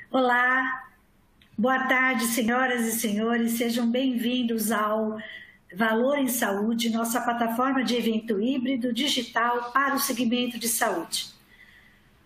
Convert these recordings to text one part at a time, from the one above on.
Olá, boa tarde, senhoras e senhores, sejam bem-vindos ao Valor em Saúde, nossa plataforma de evento híbrido digital para o segmento de saúde.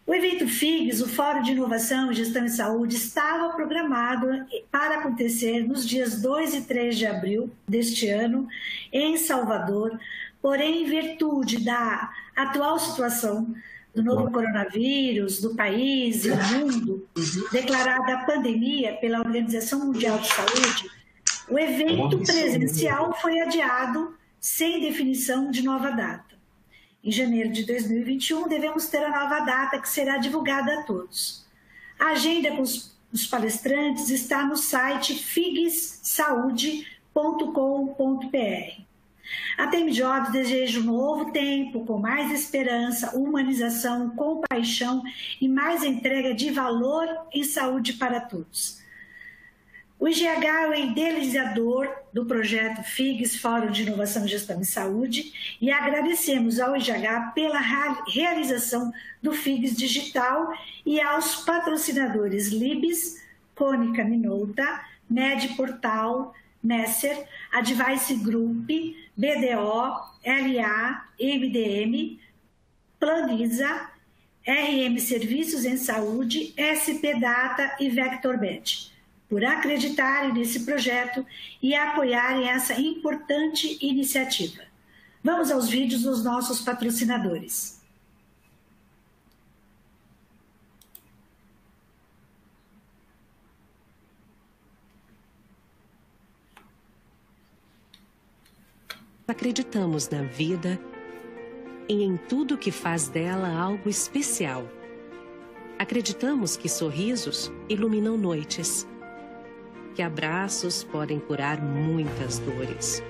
O evento FIGS, o Fórum de Inovação e Gestão em Saúde, estava programado para acontecer nos dias 2 e 3 de abril deste ano, em Salvador, porém, em virtude da atual situação do novo coronavírus, do país e do mundo, declarada a pandemia pela Organização Mundial de Saúde, o evento presencial foi adiado sem definição de nova data. Em janeiro de 2021, devemos ter a nova data que será divulgada a todos. A agenda com os palestrantes está no site figssaude.com.br. A Team Jobs deseja um novo tempo com mais esperança, humanização, compaixão e mais entrega de valor em saúde para todos. O IGH é o idealizador do projeto FIGS, Fórum de Inovação e Gestão em Saúde, e agradecemos ao IGH pela realização do FIGS Digital e aos patrocinadores Libes, Cônica Minolta, Medportal, Nesser, Advice Group, BDO, LA, MDM, Planisa, RM Serviços em Saúde, SP Data e VectorBet, por acreditarem nesse projeto e apoiarem essa importante iniciativa. Vamos aos vídeos dos nossos patrocinadores. Acreditamos na vida e em tudo que faz dela algo especial. Acreditamos que sorrisos iluminam noites, que abraços podem curar muitas dores.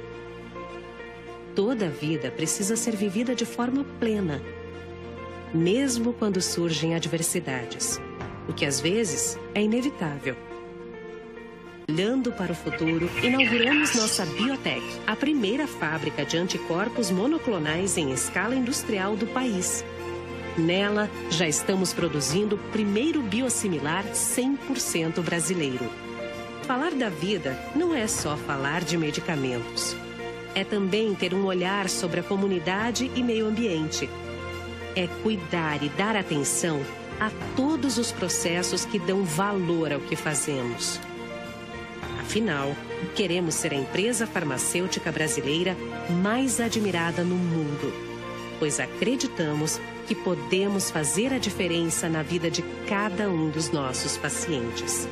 Toda a vida precisa ser vivida de forma plena, mesmo quando surgem adversidades, o que às vezes é inevitável. Olhando para o futuro, inauguramos nossa Biotech, a primeira fábrica de anticorpos monoclonais em escala industrial do país. Nela, já estamos produzindo o primeiro biosimilar 100% brasileiro. Falar da vida não é só falar de medicamentos. É também ter um olhar sobre a comunidade e meio ambiente. É cuidar e dar atenção a todos os processos que dão valor ao que fazemos. Afinal, queremos ser a empresa farmacêutica brasileira mais admirada no mundo, pois acreditamos que podemos fazer a diferença na vida de cada um dos nossos pacientes.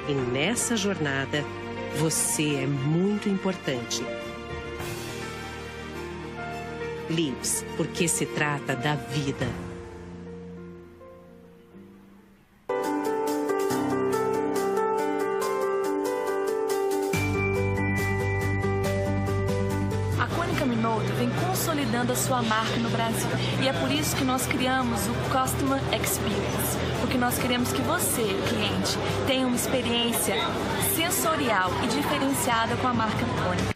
E nessa jornada, você é muito importante. Lips, porque se trata da vida. Vem consolidando a sua marca no Brasil. E é por isso que nós criamos o Customer Experience, porque nós queremos que você, cliente, tenha uma experiência sensorial e diferenciada com a marca Cônica.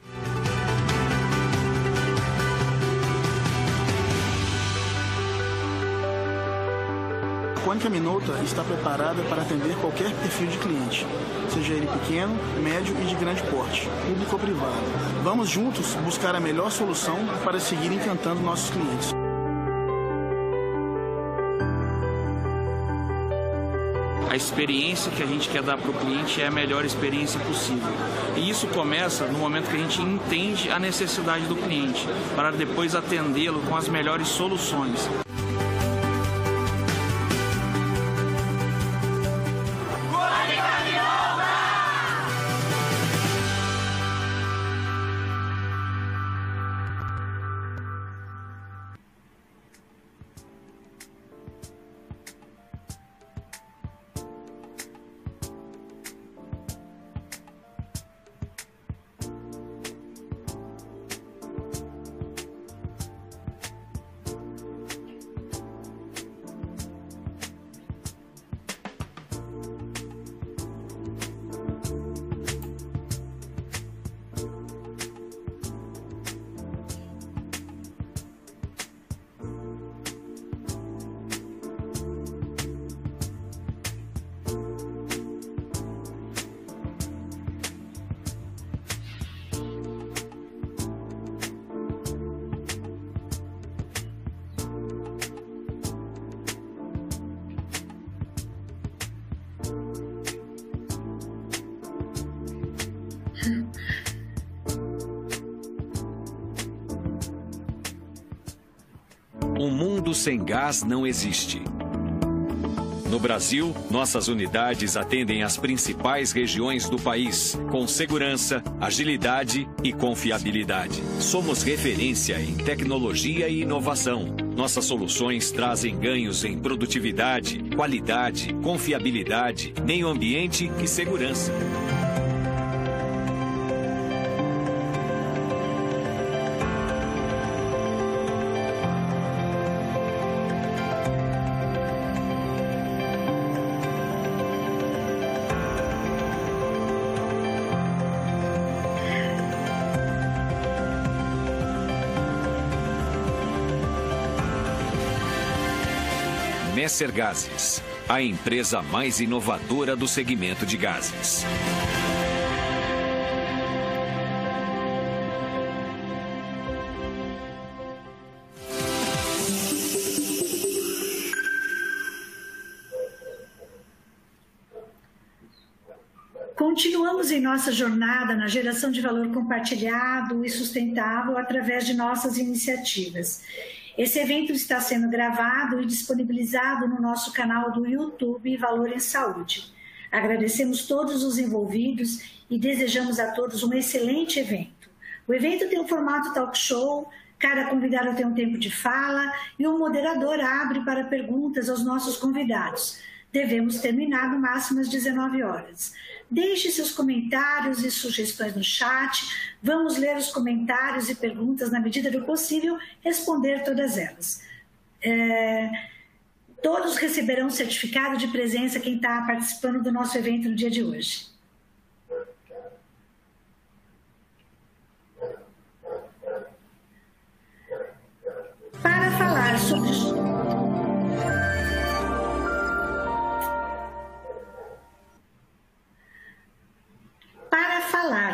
A Cônica Minolta está preparada para atender qualquer perfil de cliente, seja ele pequeno, médio e de grande porte, público ou privado. Vamos juntos buscar a melhor solução para seguir encantando nossos clientes. A experiência que a gente quer dar para o cliente é a melhor experiência possível. E isso começa no momento que a gente entende a necessidade do cliente, para depois atendê-lo com as melhores soluções. Um mundo sem gás não existe. No Brasil, nossas unidades atendem as principais regiões do país, com segurança, agilidade e confiabilidade. Somos referência em tecnologia e inovação. Nossas soluções trazem ganhos em produtividade, qualidade, confiabilidade, meio ambiente e segurança. Messer Gases, a empresa mais inovadora do segmento de gases. Continuamos em nossa jornada na geração de valor compartilhado e sustentável através de nossas iniciativas. Esse evento está sendo gravado e disponibilizado no nosso canal do YouTube Valor em Saúde. Agradecemos todos os envolvidos e desejamos a todos um excelente evento. O evento tem um formato talk show, cada convidado tem um tempo de fala e o moderador abre para perguntas aos nossos convidados. Devemos terminar no máximo às 19 horas. Deixe seus comentários e sugestões no chat. Vamos ler os comentários e perguntas na medida do possível, responder todas elas. Todos receberão certificado de presença quem está participando do nosso evento no dia de hoje. Para falar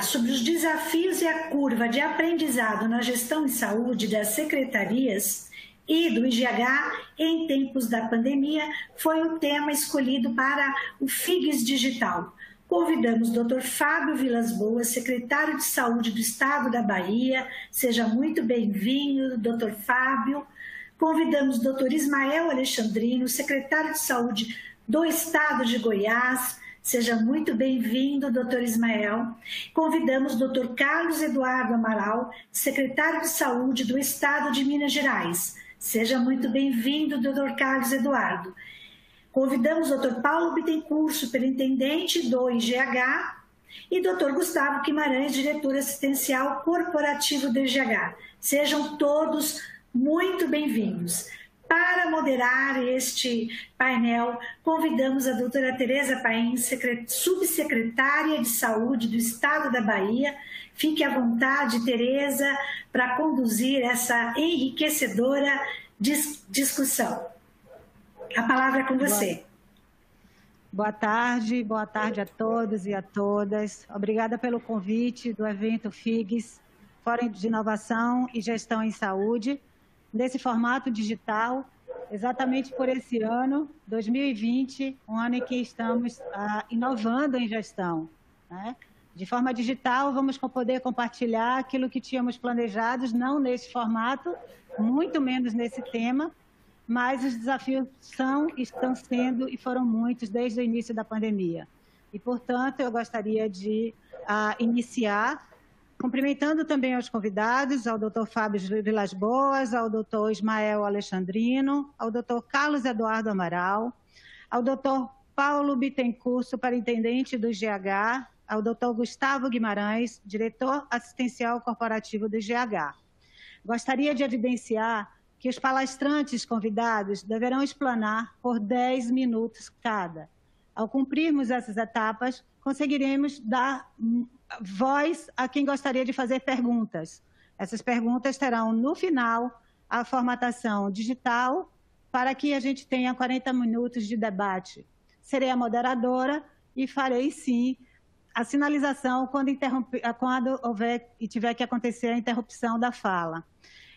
sobre os desafios e a curva de aprendizado na gestão em saúde das secretarias e do IGH em tempos da pandemia, foi o tema escolhido para o FIGS Digital. Convidamos o Dr. Fábio Vilas Boas, secretário de Saúde do Estado da Bahia. Seja muito bem-vindo, Dr. Fábio. Convidamos o Dr. Ismael Alexandrino, secretário de Saúde do Estado de Goiás. Seja muito bem-vindo, doutor Ismael. Convidamos o Dr. Carlos Eduardo Amaral, secretário de Saúde do Estado de Minas Gerais. Seja muito bem-vindo, Dr. Carlos Eduardo. Convidamos o Dr. Paulo Bittencourt, superintendente do IGH, e Dr. Gustavo Guimarães, diretor assistencial corporativo do IGH. Sejam todos muito bem-vindos. Para moderar este painel, convidamos a doutora Tereza Paim, subsecretária de Saúde do Estado da Bahia. Fique à vontade, Tereza, para conduzir essa enriquecedora discussão. A palavra é com você. Boa tarde a todos e a todas. Obrigada pelo convite do evento FIGS, Fórum de Inovação e Gestão em Saúde, nesse formato digital, exatamente por esse ano, 2020, um ano em que estamos inovando em gestão, né? De forma digital, vamos poder compartilhar aquilo que tínhamos planejado, não nesse formato, muito menos nesse tema, mas os desafios estão sendo e foram muitos desde o início da pandemia. E, portanto, eu gostaria de iniciar cumprimentando também aos convidados, ao Dr. Fábio Vilas Boas, ao Dr. Ismael Alexandrino, ao Dr. Carlos Eduardo Amaral, ao Dr. Paulo Bittencourt, superintendente do IGH, ao Dr. Gustavo Guimarães, diretor assistencial corporativo do IGH. Gostaria de evidenciar que os palestrantes convidados deverão explanar por 10 minutos cada. Ao cumprirmos essas etapas, conseguiremos dar voz a quem gostaria de fazer perguntas. Essas perguntas terão, no final, a formatação digital para que a gente tenha 40 minutos de debate. Serei a moderadora e farei, sim, a sinalização quando houver e tiver que acontecer a interrupção da fala.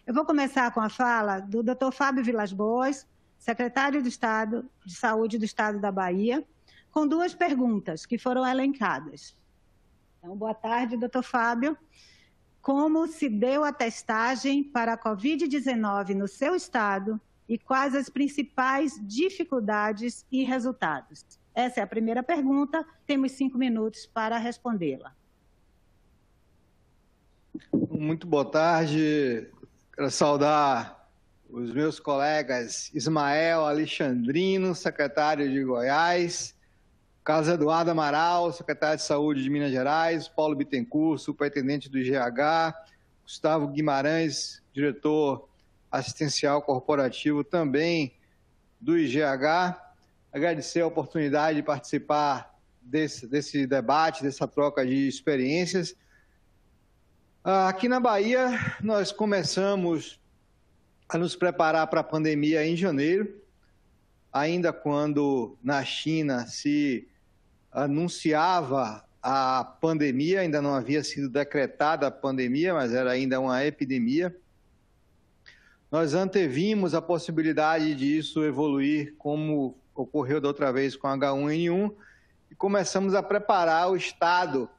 Eu vou começar com a fala do Dr. Fábio Vilas Boas, secretário de Estado de Saúde do Estado da Bahia, com 2 perguntas que foram elencadas. Então, boa tarde, doutor Fábio. como se deu a testagem para a Covid-19 no seu estado e quais as principais dificuldades e resultados? Essa é a primeira pergunta. Temos 5 minutos para respondê-la. Muito boa tarde. Quero saudar os meus colegas Ismael Alexandrino, secretário de Goiás, Carlos Eduardo Amaral, secretário de Saúde de Minas Gerais, Paulo Bittencourt, superintendente do IGH, Gustavo Guimarães, diretor assistencial corporativo também do IGH. Agradecer a oportunidade de participar desse debate, dessa troca de experiências. Aqui na Bahia, nós começamos a nos preparar para a pandemia em janeiro, ainda quando na China se anunciava a pandemia, ainda não havia sido decretada a pandemia, mas era ainda uma epidemia. Nós antevimos a possibilidade disso evoluir, como ocorreu da outra vez com H1N1, e começamos a preparar o Estado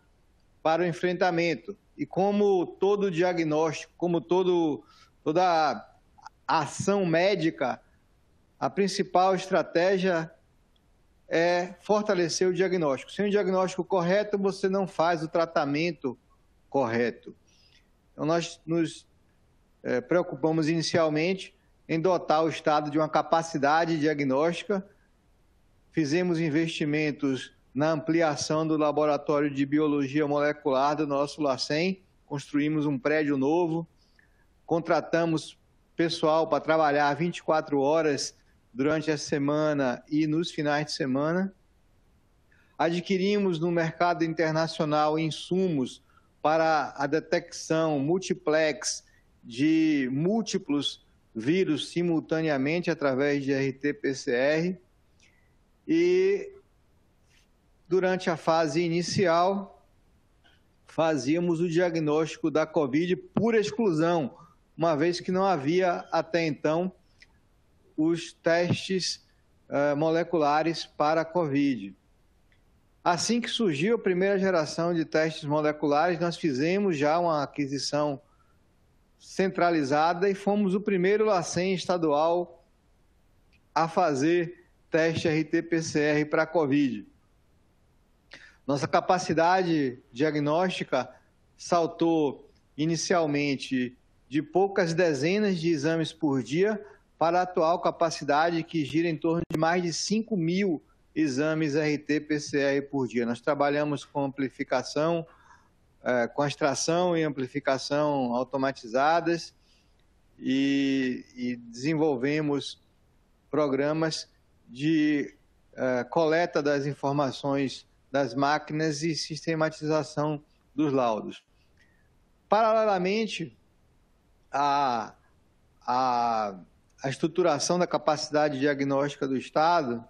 para o enfrentamento. E como todo diagnóstico, como toda ação médica, a principal estratégia é fortalecer o diagnóstico. Sem o diagnóstico correto, você não faz o tratamento correto. Então, nós nos preocupamos inicialmente em dotar o Estado de uma capacidade diagnóstica. Fizemos investimentos na ampliação do laboratório de biologia molecular do nosso LACEN, construímos um prédio novo, contratamos pessoal para trabalhar 24 horas durante a semana e nos finais de semana. Adquirimos no mercado internacional insumos para a detecção multiplex de múltiplos vírus simultaneamente através de RT-PCR. E durante a fase inicial, fazíamos o diagnóstico da Covid por exclusão, uma vez que não havia até então os testes moleculares para a Covid. Assim que surgiu a primeira geração de testes moleculares, nós fizemos já uma aquisição centralizada e fomos o primeiro LACEN estadual a fazer teste RT-PCR para a Covid. Nossa capacidade diagnóstica saltou inicialmente de poucas dezenas de exames por dia para a atual capacidade que gira em torno de mais de 5.000 exames RT-PCR por dia. Nós trabalhamos com amplificação, com extração e amplificação automatizadas e desenvolvemos programas de coleta das informações das máquinas e sistematização dos laudos. Paralelamente, a estruturação da capacidade diagnóstica do Estado,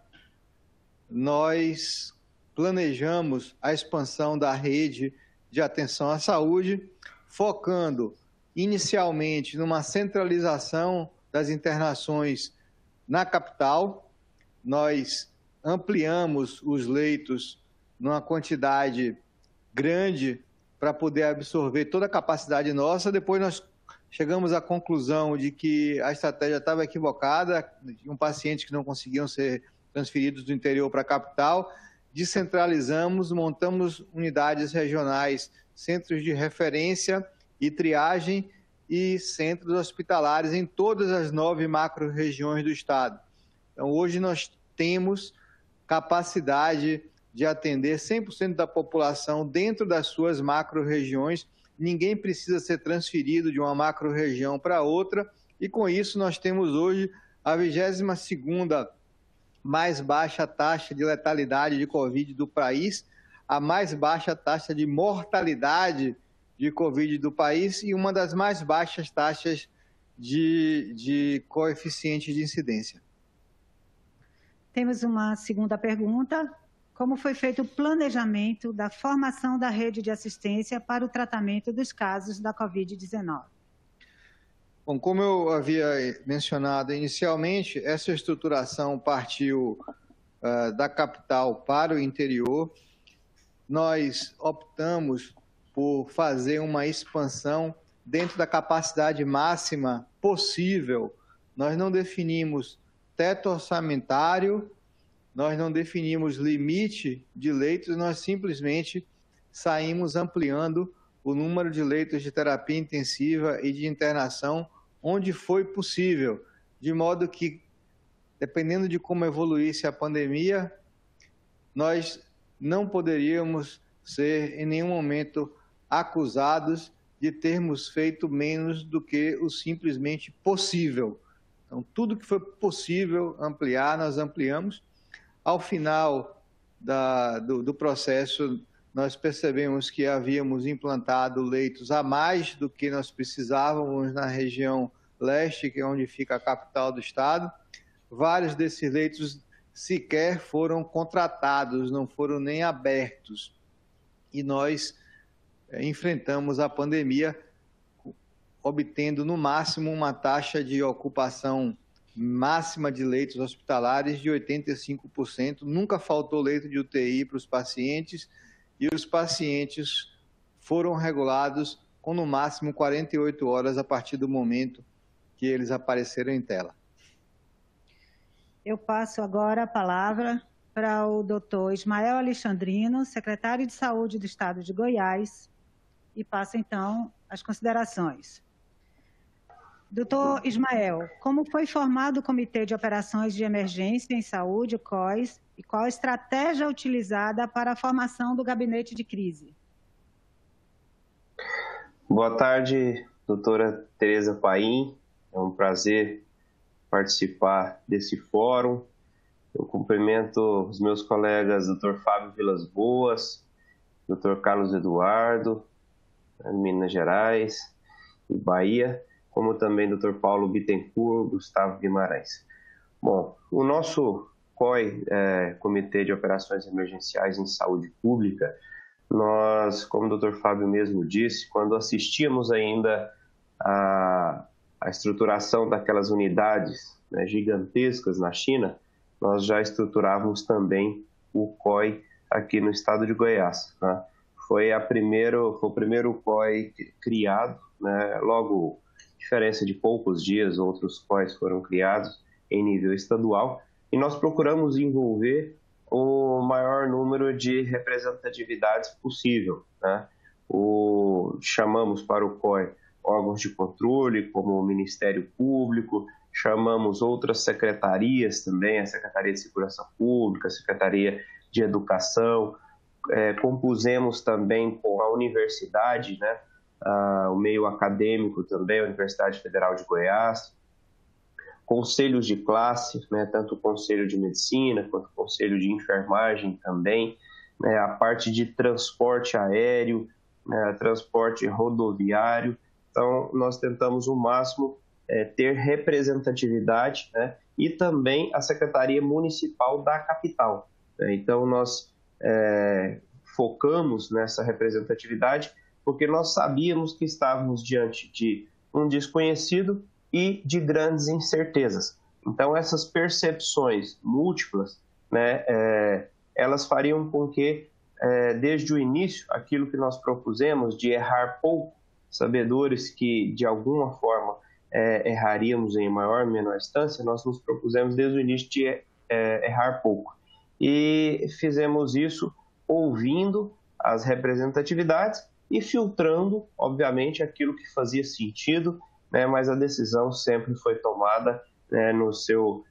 nós planejamos a expansão da rede de atenção à saúde, focando inicialmente numa centralização das internações na capital. Nós ampliamos os leitos numa quantidade grande para poder absorver toda a capacidade nossa. Depois nós chegamos à conclusão de que a estratégia estava equivocada, de pacientes que não conseguiam ser transferidos do interior para a capital. Descentralizamos, montamos unidades regionais, centros de referência e triagem e centros hospitalares em todas as 9 macro-regiões do Estado. Então, hoje nós temos capacidade de atender 100% da população dentro das suas macro-regiões. Ninguém precisa ser transferido de uma macro-região para outra, e com isso nós temos hoje a 22ª mais baixa taxa de letalidade de Covid do país, a mais baixa taxa de mortalidade de Covid do país e uma das mais baixas taxas de coeficiente de incidência. Temos uma segunda pergunta. Como foi feito o planejamento da formação da rede de assistência para o tratamento dos casos da Covid-19? Bom, como eu havia mencionado inicialmente, essa estruturação partiu da capital para o interior. Nós optamos por fazer uma expansão dentro da capacidade máxima possível. Nós não definimos teto orçamentário, nós não definimos limite de leitos, nós simplesmente saímos ampliando o número de leitos de terapia intensiva e de internação onde foi possível, de modo que, dependendo de como evoluísse a pandemia, nós não poderíamos ser em nenhum momento acusados de termos feito menos do que o simplesmente possível. Então, tudo que foi possível ampliar, nós ampliamos. Ao final do processo, nós percebemos que havíamos implantado leitos a mais do que nós precisávamos na região leste, que é onde fica a capital do estado. Vários desses leitos sequer foram contratados, não foram nem abertos. E nós enfrentamos a pandemia obtendo no máximo uma taxa de ocupação máxima de leitos hospitalares de 85%. Nunca faltou leito de UTI para os pacientes e os pacientes foram regulados com no máximo 48 horas a partir do momento que eles apareceram em tela. Eu passo agora a palavra para o doutor Ismael Alexandrino, secretário de Saúde do Estado de Goiás, e passo então as considerações. Doutor Ismael, como foi formado o Comitê de Operações de Emergência em Saúde, o COES, e qual a estratégia utilizada para a formação do gabinete de crise? Boa tarde, doutora Tereza Paim. É um prazer participar desse fórum. Eu cumprimento os meus colegas Dr. Fábio Vilas Boas, Dr. Carlos Eduardo, Minas Gerais e Bahia, como também Dr. Paulo Bittencourt, Gustavo Guimarães. Bom, o nosso COI, Comitê de Operações Emergenciais em Saúde Pública, nós, como o Dr. Fábio mesmo disse, quando assistíamos ainda a estruturação daquelas unidades, né, gigantescas na China, nós já estruturávamos também o COI aqui no estado de Goiás. Né? Foi o primeiro COI criado, né? Logo, diferença de poucos dias, outros COIs foram criados em nível estadual, e nós procuramos envolver o maior número de representatividades possível. Né? Chamamos para o COI órgãos de controle, como o Ministério Público, chamamos outras secretarias também, a Secretaria de Segurança Pública, a Secretaria de Educação, compusemos também com a universidade, né? O meio acadêmico também, a Universidade Federal de Goiás, conselhos de classe, né? Tanto o Conselho de Medicina quanto o Conselho de Enfermagem também, né? A parte de transporte aéreo, né? Transporte rodoviário. Então, nós tentamos o máximo ter representatividade, né? E também a Secretaria Municipal da capital. Né? Então, nós focamos nessa representatividade porque nós sabíamos que estávamos diante de um desconhecido e de grandes incertezas. Então, essas percepções múltiplas, né, elas fariam com que, desde o início, aquilo que nós propusemos de errar pouco, sabedores que, de alguma forma, erraríamos em maior ou menor instância, nós nos propusemos desde o início de errar pouco. E fizemos isso ouvindo as representatividades e filtrando, obviamente, aquilo que fazia sentido, né, mas a decisão sempre foi tomada, né, no seu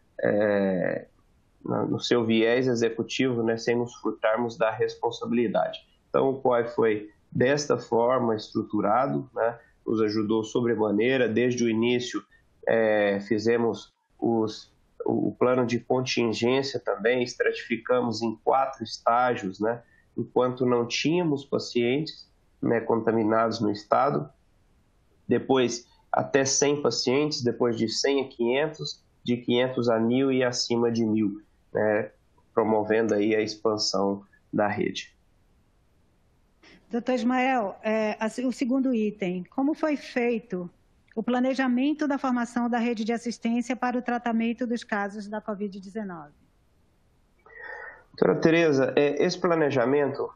viés executivo, né, sem nos furtarmos da responsabilidade. Então, o COI foi desta forma estruturado, né, nos ajudou sobremaneira. Desde o início, fizemos o plano de contingência também, estratificamos em 4 estágios, né, enquanto não tínhamos pacientes, né, contaminados no estado, depois até 100 pacientes, depois de 100 a 500, de 500 a 1.000 e acima de 1.000, né, promovendo aí a expansão da rede. Doutor Ismael, o segundo item, como foi feito o planejamento da formação da rede de assistência para o tratamento dos casos da Covid-19? Doutora Tereza, esse planejamento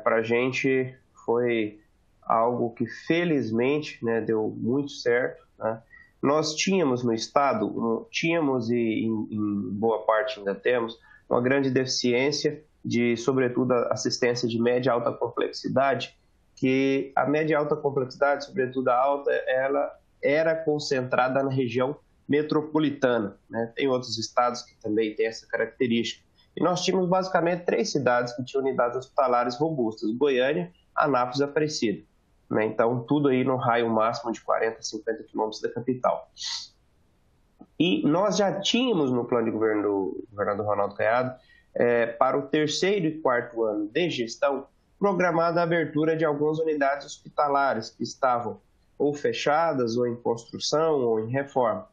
para a gente foi algo que felizmente, né, deu muito certo, né? Nós tínhamos no estado, tínhamos e em boa parte ainda temos, uma grande deficiência de, sobretudo, assistência de média e alta complexidade, que a média e alta complexidade, sobretudo a alta, ela era concentrada na região metropolitana, né? Tem outros estados que também têm essa característica. E nós tínhamos basicamente 3 cidades que tinham unidades hospitalares robustas: Goiânia, Anápolis e Aparecida, né? Então, tudo aí no raio máximo de 40 a 50 quilômetros da capital. E nós já tínhamos no plano de governo do governador Ronaldo Caiado, para o 3º e 4º ano de gestão, programada a abertura de algumas unidades hospitalares que estavam ou fechadas, ou em construção, ou em reforma.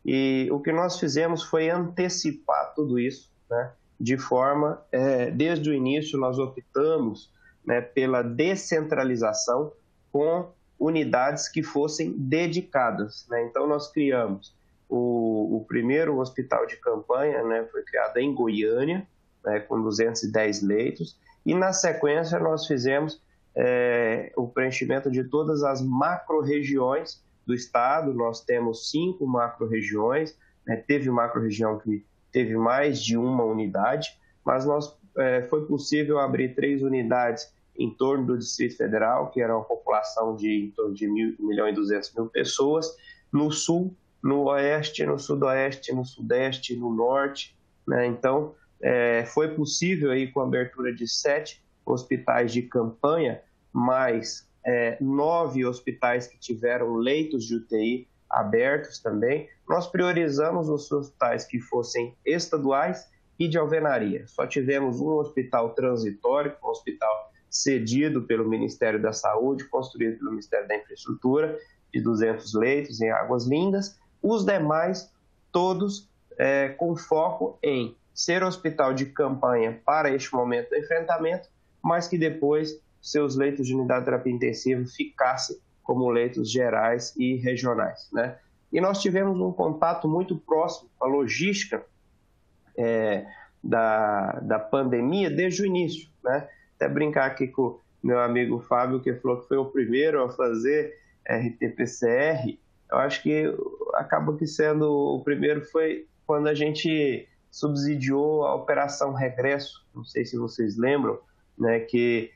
E o que nós fizemos foi antecipar tudo isso, né? De forma, desde o início, nós optamos, né, pela descentralização com unidades que fossem dedicadas, né? Então, nós criamos o primeiro hospital de campanha, né, foi criado em Goiânia, né, com 210 leitos, e na sequência nós fizemos o preenchimento de todas as macro-regiões do estado. Nós temos 5 macro-regiões, né? Teve macro-região que teve mais de uma unidade, mas foi possível abrir 3 unidades em torno do Distrito Federal, que era uma população de em torno de 1.200.000 pessoas, no sul, no oeste, no sudoeste, no sudeste, no norte, né? Então, foi possível aí com a abertura de 7 hospitais de campanha, mais 9 hospitais que tiveram leitos de UTI abertos também. Nós priorizamos os hospitais que fossem estaduais e de alvenaria. Só tivemos um hospital transitório, um hospital cedido pelo Ministério da Saúde, construído pelo Ministério da Infraestrutura, de 200 leitos em Águas Lindas. Os demais, todos com foco em ser hospital de campanha para este momento do enfrentamento, mas que depois seus leitos de unidade de terapia intensiva ficassem como leitos gerais e regionais, né? E nós tivemos um contato muito próximo com a logística da pandemia desde o início, né? Até brincar aqui com o meu amigo Fábio, que falou que foi o primeiro a fazer RT-PCR. Eu acho que acaba que sendo o primeiro foi quando a gente subsidiou a Operação Regresso. Não sei se vocês lembram, né, que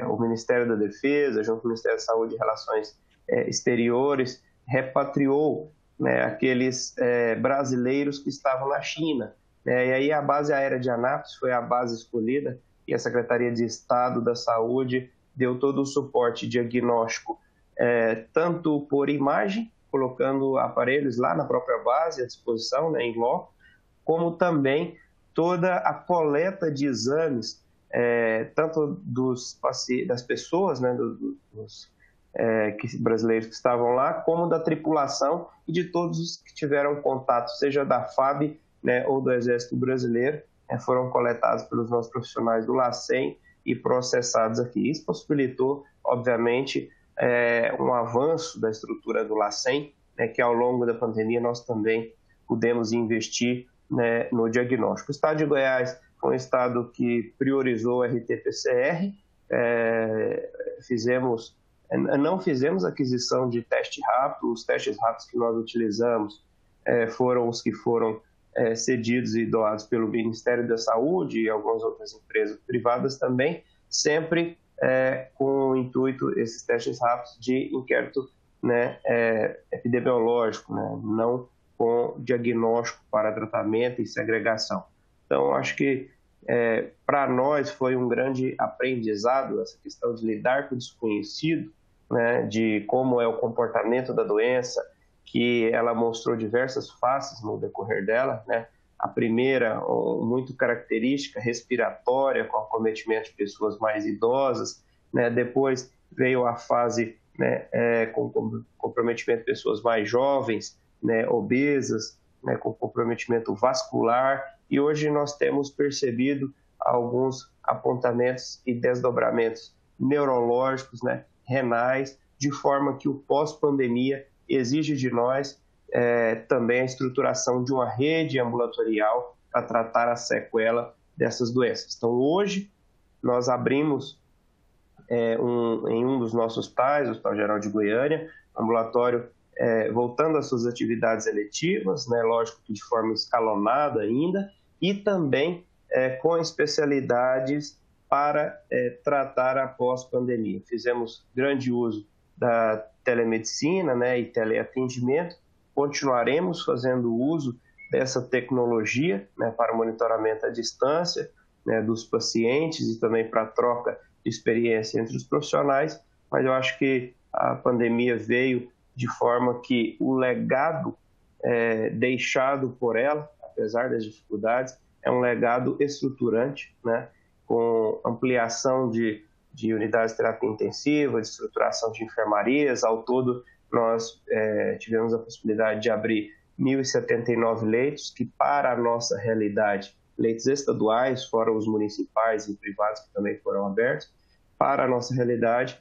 o Ministério da Defesa, junto com o Ministério da Saúde e Relações Exteriores, repatriou, né, aqueles brasileiros que estavam na China, né? E aí a base aérea de Anápolis foi a base escolhida, e a Secretaria de Estado da Saúde deu todo o suporte diagnóstico, tanto por imagem, colocando aparelhos lá na própria base à disposição, né, em loco, como também toda a coleta de exames, tanto das pessoas, né, dos brasileiros que estavam lá, como da tripulação e de todos os que tiveram contato, seja da FAB, né, ou do Exército Brasileiro, foram coletados pelos nossos profissionais do LACEN e processados aqui. Isso possibilitou, obviamente, um avanço da estrutura do LACEN, né, que ao longo da pandemia nós também pudemos investir, né, no diagnóstico. O estado de Goiás foi um estado que priorizou o RT-PCR, não fizemos aquisição de teste rápido. Os testes rápidos que nós utilizamos foram os que foram cedidos e doados pelo Ministério da Saúde e algumas outras empresas privadas também, sempre com o intuito, esses testes rápidos, de inquérito, né, epidemiológico, né, não com diagnóstico para tratamento e segregação. Então, acho que para nós foi um grande aprendizado essa questão de lidar com o desconhecido, né, de como é o comportamento da doença, que ela mostrou diversas faces no decorrer dela, né? A primeira, muito característica, respiratória, com acometimento de pessoas mais idosas, né? Depois veio a fase, né, com comprometimento de pessoas mais jovens, né, obesas, né, com comprometimento vascular, e hoje nós temos percebido alguns apontamentos e desdobramentos neurológicos, né, renais, de forma que o pós-pandemia exige de nós também a estruturação de uma rede ambulatorial para tratar a sequela dessas doenças. Então, hoje, nós abrimos em um dos nossos hospitais, o Hospital Geral de Goiânia, ambulatório voltando às suas atividades eletivas, né, lógico que de forma escalonada ainda, e também com especialidades para tratar a pós-pandemia. Fizemos grande uso da telemedicina, né, e teleatendimento, continuaremos fazendo uso dessa tecnologia, né, para monitoramento à distância, né, dos pacientes e também para a troca de experiência entre os profissionais, mas eu acho que a pandemia veio de forma que o legado deixado por ela, apesar das dificuldades, é um legado estruturante, né, com ampliação de unidades de terapia intensiva, de estruturação de enfermarias. Ao todo, nós tivemos a possibilidade de abrir 1.079 leitos, que para a nossa realidade, leitos estaduais, fora os municipais e privados que também foram abertos, para a nossa realidade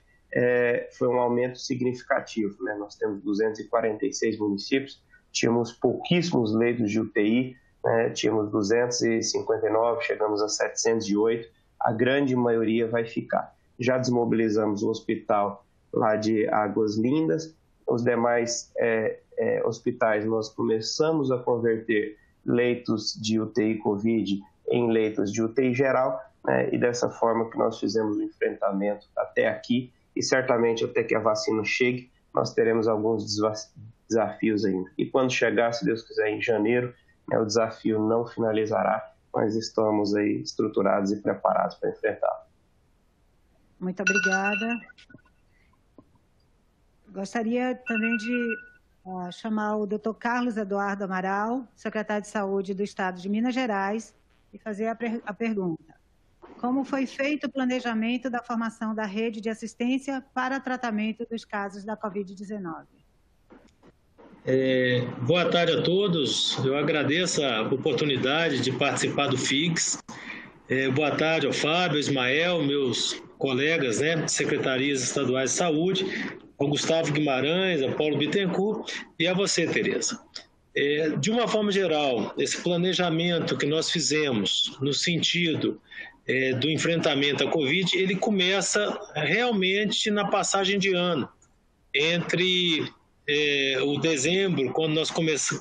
foi um aumento significativo, né? Nós temos 246 municípios, tínhamos pouquíssimos leitos de UTI, né? Tínhamos 259, chegamos a 708, a grande maioria vai ficar. Já desmobilizamos o hospital lá de Águas Lindas, os demais hospitais nós começamos a converter leitos de UTI Covid em leitos de UTI geral, né? E dessa forma que nós fizemos o enfrentamento até aqui, e certamente até que a vacina chegue, nós teremos alguns desafios ainda. E quando chegar, se Deus quiser, em janeiro, né, o desafio não finalizará, mas estamos aí estruturados e preparados para enfrentá-lo. Muito obrigada. Gostaria também de chamar o Dr. Carlos Eduardo Amaral, secretário de Saúde do Estado de Minas Gerais, e fazer a pergunta. Como foi feito o planejamento da formação da rede de assistência para tratamento dos casos da Covid-19? Boa tarde a todos. Eu agradeço a oportunidade de participar do FIGS. Boa tarde ao Fábio, ao Ismael, meus colegas, né, secretarias estaduais de saúde, ao Gustavo Guimarães, a Paulo Bittencourt e a você, Tereza. De uma forma geral, esse planejamento que nós fizemos no sentido do enfrentamento à Covid, ele começa realmente na passagem de ano, entre o dezembro, quando nós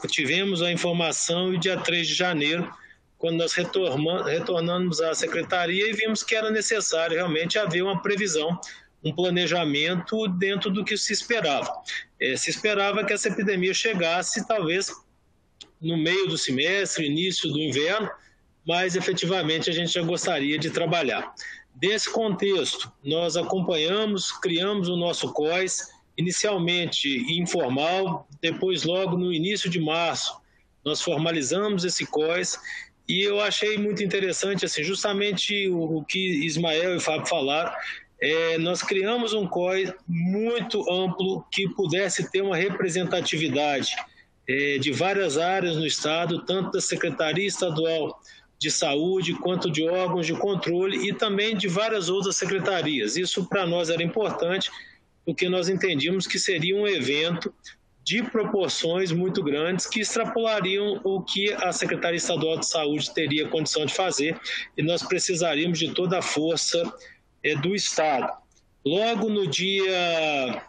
tivemos a informação, e o dia 3 de janeiro, quando nós retornamos à secretaria e vimos que era necessário realmente haver uma previsão, um planejamento dentro do que se esperava. Se esperava que essa epidemia chegasse talvez no meio do semestre, início do inverno, mas efetivamente a gente já gostaria de trabalhar. Nesse contexto, nós acompanhamos, criamos o nosso COIS, inicialmente informal, depois logo no início de março, nós formalizamos esse COIS, e eu achei muito interessante, assim, justamente o que Ismael e Fábio falaram, nós criamos um COIS muito amplo que pudesse ter uma representatividade de várias áreas no Estado, tanto da Secretaria Estadual de Saúde, quanto de órgãos de controle e também de várias outras secretarias. Isso para nós era importante, porque nós entendíamos que seria um evento de proporções muito grandes que extrapolariam o que a Secretaria Estadual de Saúde teria condição de fazer, e nós precisaríamos de toda a força do Estado. Logo no dia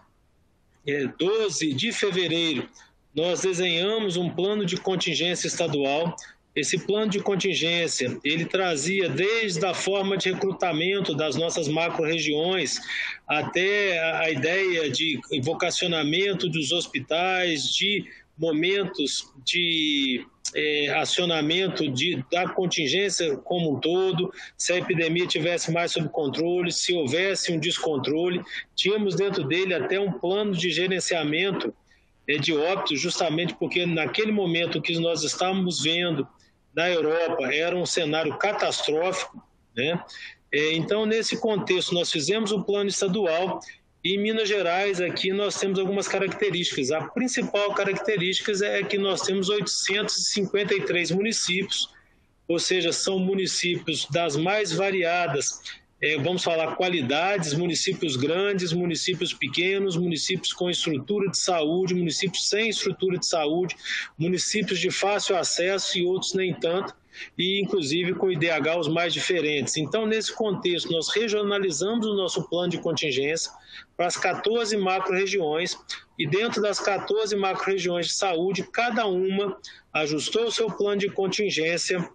12 de fevereiro, nós desenhamos um plano de contingência estadual. Esse plano de contingência, ele trazia desde a forma de recrutamento das nossas macro-regiões até a ideia de vocacionamento dos hospitais, de momentos de acionamento da contingência como um todo, se a epidemia tivesse mais sob controle, se houvesse um descontrole. Tínhamos dentro dele até um plano de gerenciamento de óbitos, justamente porque naquele momento que nós estávamos vendo na Europa era um cenário catastrófico, né? Então, nesse contexto, nós fizemos o plano estadual e em Minas Gerais, aqui, nós temos algumas características. A principal característica é que nós temos 853 municípios, ou seja, são municípios das mais variadas, vamos falar qualidades, municípios grandes, municípios pequenos, municípios com estrutura de saúde, municípios sem estrutura de saúde, municípios de fácil acesso e outros nem tanto. e inclusive com IDH os mais diferentes. Então, nesse contexto, nós regionalizamos o nosso plano de contingência para as 14 macro-regiões, e dentro das 14 macro-regiões de saúde, cada uma ajustou o seu plano de contingência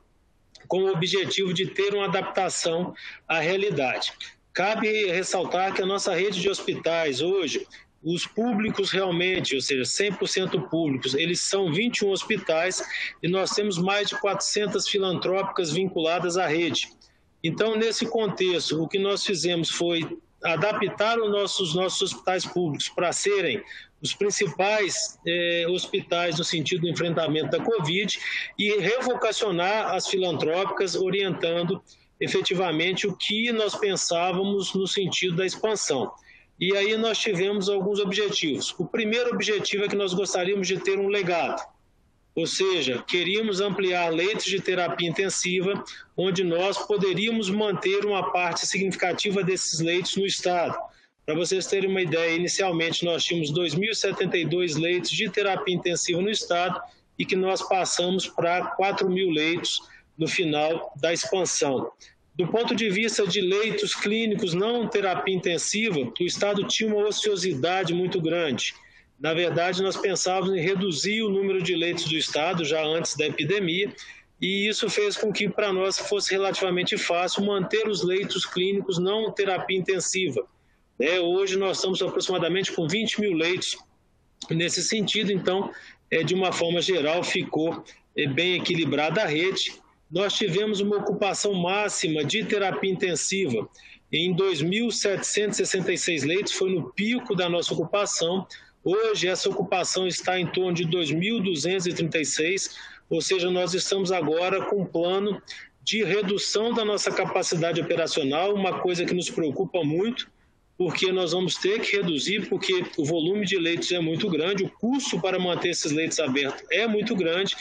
com o objetivo de ter uma adaptação à realidade. Cabe ressaltar que a nossa rede de hospitais hoje, os públicos realmente, ou seja, 100% públicos, eles são 21 hospitais e nós temos mais de 400 filantrópicas vinculadas à rede. Então, nesse contexto, o que nós fizemos foi adaptar os nossos hospitais públicos para serem os principais hospitais no sentido do enfrentamento da Covid e revocacionar as filantrópicas, orientando efetivamente o que nós pensávamos no sentido da expansão. E aí nós tivemos alguns objetivos. O primeiro objetivo é que nós gostaríamos de ter um legado, ou seja, queríamos ampliar leitos de terapia intensiva, onde nós poderíamos manter uma parte significativa desses leitos no estado. Para vocês terem uma ideia, inicialmente nós tínhamos 2.072 leitos de terapia intensiva no estado e que nós passamos para 4.000 leitos no final da expansão. Do ponto de vista de leitos clínicos não terapia intensiva, o estado tinha uma ociosidade muito grande. Na verdade, nós pensávamos em reduzir o número de leitos do estado já antes da epidemia, e isso fez com que para nós fosse relativamente fácil manter os leitos clínicos não terapia intensiva. Hoje nós estamos aproximadamente com 20.000 leitos nesse sentido, então, de uma forma geral, ficou bem equilibrada a rede. Nós tivemos uma ocupação máxima de terapia intensiva em 2.766 leitos, foi no pico da nossa ocupação. Hoje essa ocupação está em torno de 2.236, ou seja, nós estamos agora com um plano de redução da nossa capacidade operacional, uma coisa que nos preocupa muito, porque nós vamos ter que reduzir, porque o volume de leitos é muito grande, o custo para manter esses leitos abertos é muito grande,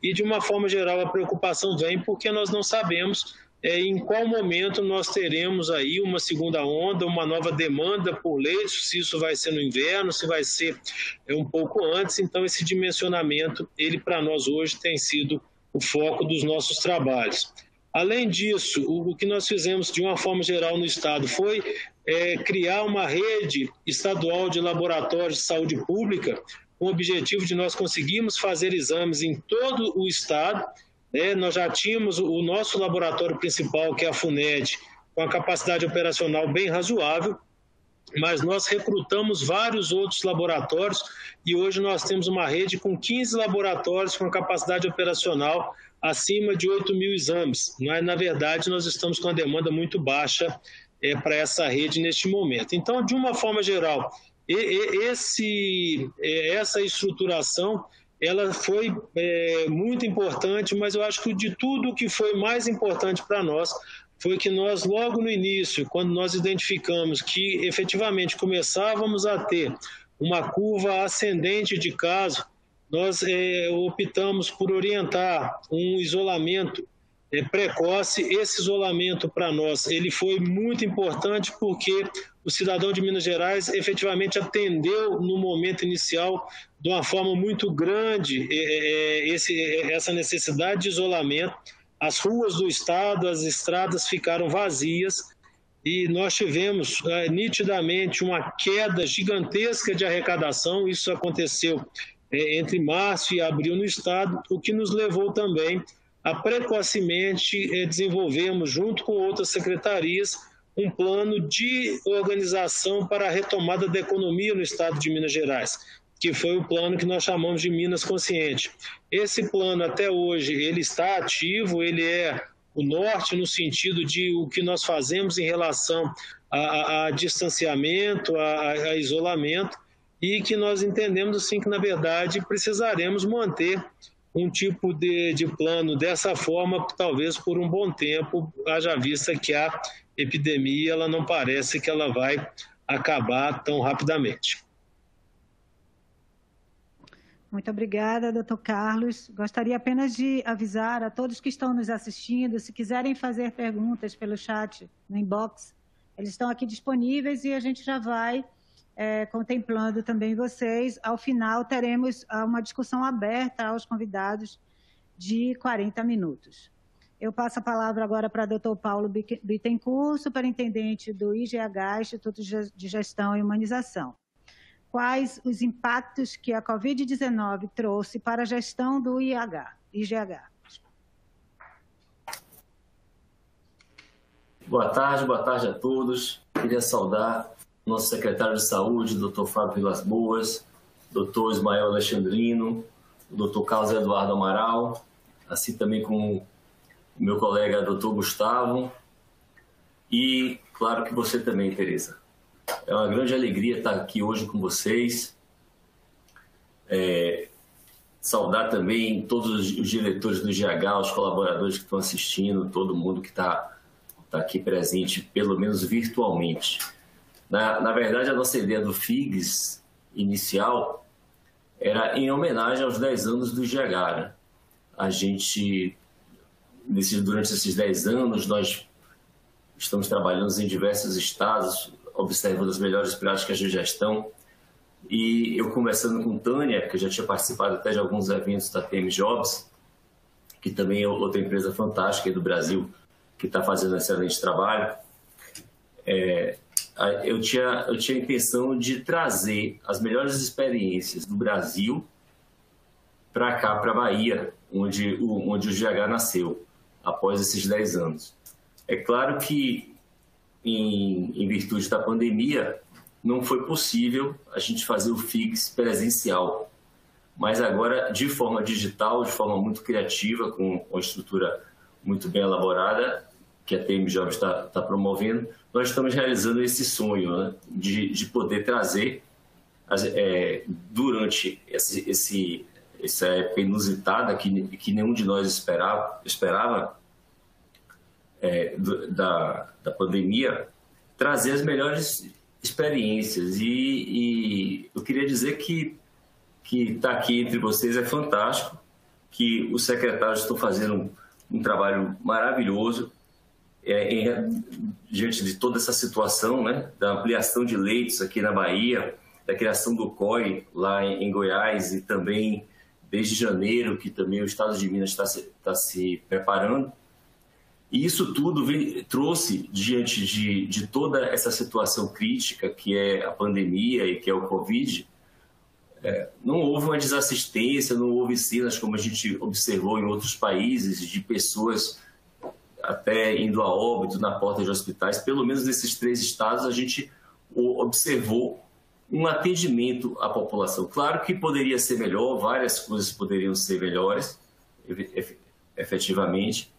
e de uma forma geral a preocupação vem porque nós não sabemos em qual momento nós teremos aí uma segunda onda, uma nova demanda por leitos, se isso vai ser no inverno, se vai ser um pouco antes. Então esse dimensionamento, ele para nós hoje tem sido o foco dos nossos trabalhos. Além disso, o que nós fizemos de uma forma geral no estado foi criar uma rede estadual de laboratórios de saúde pública, com o objetivo de nós conseguirmos fazer exames em todo o estado. Nós já tínhamos o nosso laboratório principal, que é a FUNED, com a capacidade operacional bem razoável, mas nós recrutamos vários outros laboratórios e hoje nós temos uma rede com 15 laboratórios com capacidade operacional acima de 8.000 exames. Na verdade, nós estamos com uma demanda muito baixa para essa rede neste momento. Então, de uma forma geral, essa estruturação ela foi muito importante, mas eu acho que de tudo o que foi mais importante para nós foi que nós, logo no início, quando nós identificamos que efetivamente começávamos a ter uma curva ascendente de casos, nós optamos por orientar um isolamento precoce. Esse isolamento para nós ele foi muito importante porque o cidadão de Minas Gerais efetivamente atendeu no momento inicial de uma forma muito grande essa necessidade de isolamento. As ruas do estado, as estradas ficaram vazias e nós tivemos nitidamente uma queda gigantesca de arrecadação. Isso aconteceu entre março e abril no estado, o que nos levou também a precocemente desenvolvermos, junto com outras secretarias, um plano de organização para a retomada da economia no estado de Minas Gerais, que foi o plano que nós chamamos de Minas Consciente. Esse plano, até hoje, ele está ativo, ele é o norte no sentido de o que nós fazemos em relação a distanciamento, a isolamento, e que nós entendemos assim que, na verdade, precisaremos manter um tipo de plano dessa forma, talvez por um bom tempo, haja vista que a epidemia ela não parece que ela vai acabar tão rapidamente. Muito obrigada, doutor Carlos. Gostaria apenas de avisar a todos que estão nos assistindo, se quiserem fazer perguntas pelo chat, no inbox, eles estão aqui disponíveis e a gente já vai contemplando também vocês. Ao final, teremos uma discussão aberta aos convidados de 40 minutos. Eu passo a palavra agora para o Dr. Paulo Bittencourt, superintendente do IGH, Instituto de Gestão e Humanização. Quais os impactos que a Covid-19 trouxe para a gestão do IGH? Boa tarde a todos. Queria saudar o nosso secretário de Saúde, Dr. Fábio Vilas Boas, Dr. Ismael Alexandrino, o Dr. Carlos Eduardo Amaral, assim também com o meu colega Dr. Gustavo e, claro, que você também, Tereza. É uma grande alegria estar aqui hoje com vocês. Saudar também todos os diretores do IGH, os colaboradores que estão assistindo, todo mundo que está aqui presente, pelo menos virtualmente. Na verdade, a nossa ideia do FIGS inicial era em homenagem aos 10 anos do IGH. Né? A gente, durante esses 10 anos, nós estamos trabalhando em diversos estados, observando as melhores práticas de gestão. E eu conversando com Tânia, que eu já tinha participado até de alguns eventos da TM Jobs, que também é outra empresa fantástica aí do Brasil, que está fazendo um excelente trabalho, eu tinha a intenção de trazer as melhores experiências do Brasil para cá, para a Bahia, onde o GH nasceu, após esses 10 anos. É claro que, em virtude da pandemia, não foi possível a gente fazer o FIGS presencial, mas agora, de forma digital, de forma muito criativa, com uma estrutura muito bem elaborada, que a TM Jobs está promovendo, nós estamos realizando esse sonho, né, de poder trazer, durante essa época inusitada, que nenhum de nós esperava da pandemia, trazer as melhores experiências. E eu queria dizer que estar aqui entre vocês é fantástico, que os secretários estão fazendo um trabalho maravilhoso, diante de toda essa situação, né, da ampliação de leitos aqui na Bahia, da criação do COI lá em Goiás e também desde janeiro, que também o Estado de Minas está se preparando. E isso tudo trouxe, diante de toda essa situação crítica que é a pandemia e que é o Covid, não houve uma desassistência, não houve cenas como a gente observou em outros países, de pessoas até indo a óbito na porta de hospitais. Pelo menos nesses 3 estados a gente observou um atendimento à população. Claro que poderia ser melhor, várias coisas poderiam ser melhores, efetivamente,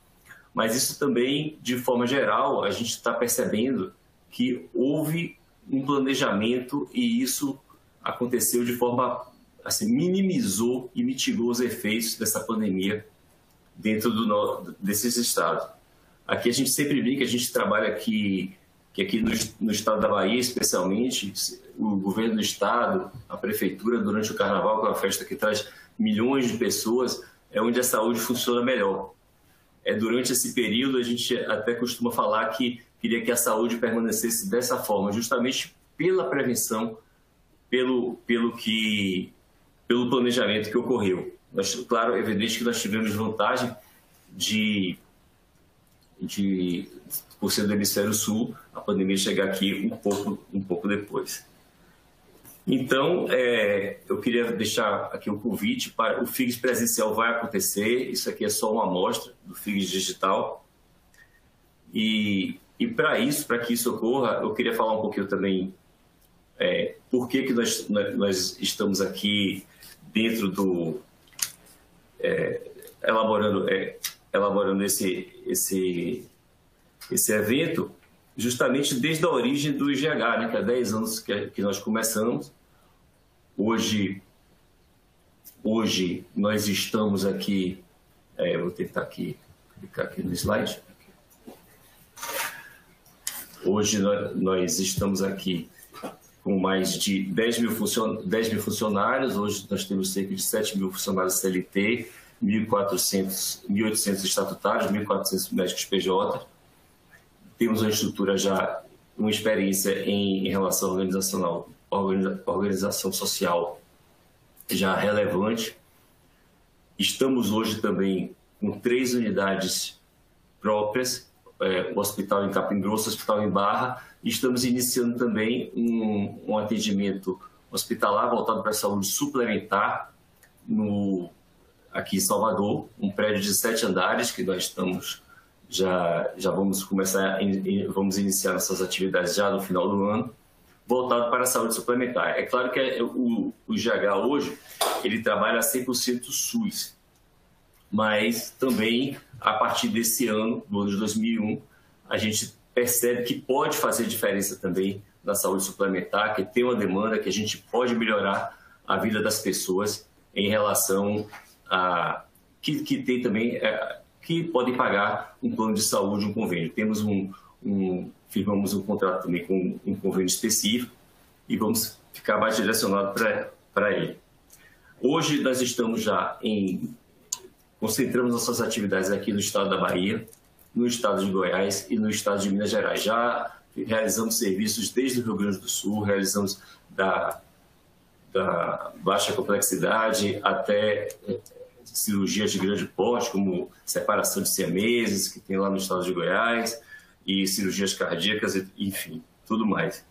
mas isso também, de forma geral, a gente está percebendo que houve um planejamento e isso aconteceu de forma, assim, minimizou e mitigou os efeitos dessa pandemia dentro desses estados. Aqui a gente sempre brinca, a gente trabalha aqui no estado da Bahia, especialmente, o governo do estado, a prefeitura, durante o carnaval, que é uma festa que traz milhões de pessoas, é onde a saúde funciona melhor. Durante esse período, a gente até costuma falar que queria que a saúde permanecesse dessa forma, justamente pela prevenção, pelo planejamento que ocorreu. Claro, é evidente que nós tivemos vantagem por ser do Hemisfério Sul, a pandemia chegar aqui um pouco depois. Então, eu queria deixar aqui o convite para o FIGS presencial. Vai acontecer, isso aqui é só uma amostra do FIGS digital. E para que isso ocorra, eu queria falar um pouquinho também por que nós estamos aqui dentro do... elaborando esse evento, justamente desde a origem do IGH, né, que há 10 anos que nós começamos. Hoje nós estamos aqui, vou tentar clicar aqui no slide. Hoje nós estamos aqui com mais de 10 mil funcionários. Hoje nós temos cerca de 7 mil funcionários CLT, 1.800 estatutários, 1.400 médicos PJ. Temos uma estrutura já, uma experiência em relação organizacional, organização social já relevante. Estamos hoje também com 3 unidades próprias, o hospital em Capim Grosso, o hospital em Barra, e estamos iniciando também um atendimento hospitalar voltado para a saúde suplementar aqui em Salvador, um prédio de 7 andares que nós estamos já vamos vamos iniciar nossas atividades já no final do ano, voltado para a saúde suplementar. É claro que o GH hoje ele trabalha 100% SUS, mas também a partir desse ano, do ano de 2001, a gente percebe que pode fazer diferença também na saúde suplementar, que tem uma demanda, que a gente pode melhorar a vida das pessoas em relação a que tem também que podem pagar um plano de saúde, um convênio. Temos firmamos um contrato também com um convênio específico e vamos ficar mais direcionados para ele. Hoje nós estamos já concentramos nossas atividades aqui no estado da Bahia, no estado de Goiás e no estado de Minas Gerais. Já realizamos serviços desde o Rio Grande do Sul, realizamos da baixa complexidade até cirurgias de grande porte, como separação de siameses, que tem lá no estado de Goiás, e cirurgias cardíacas, enfim, tudo mais.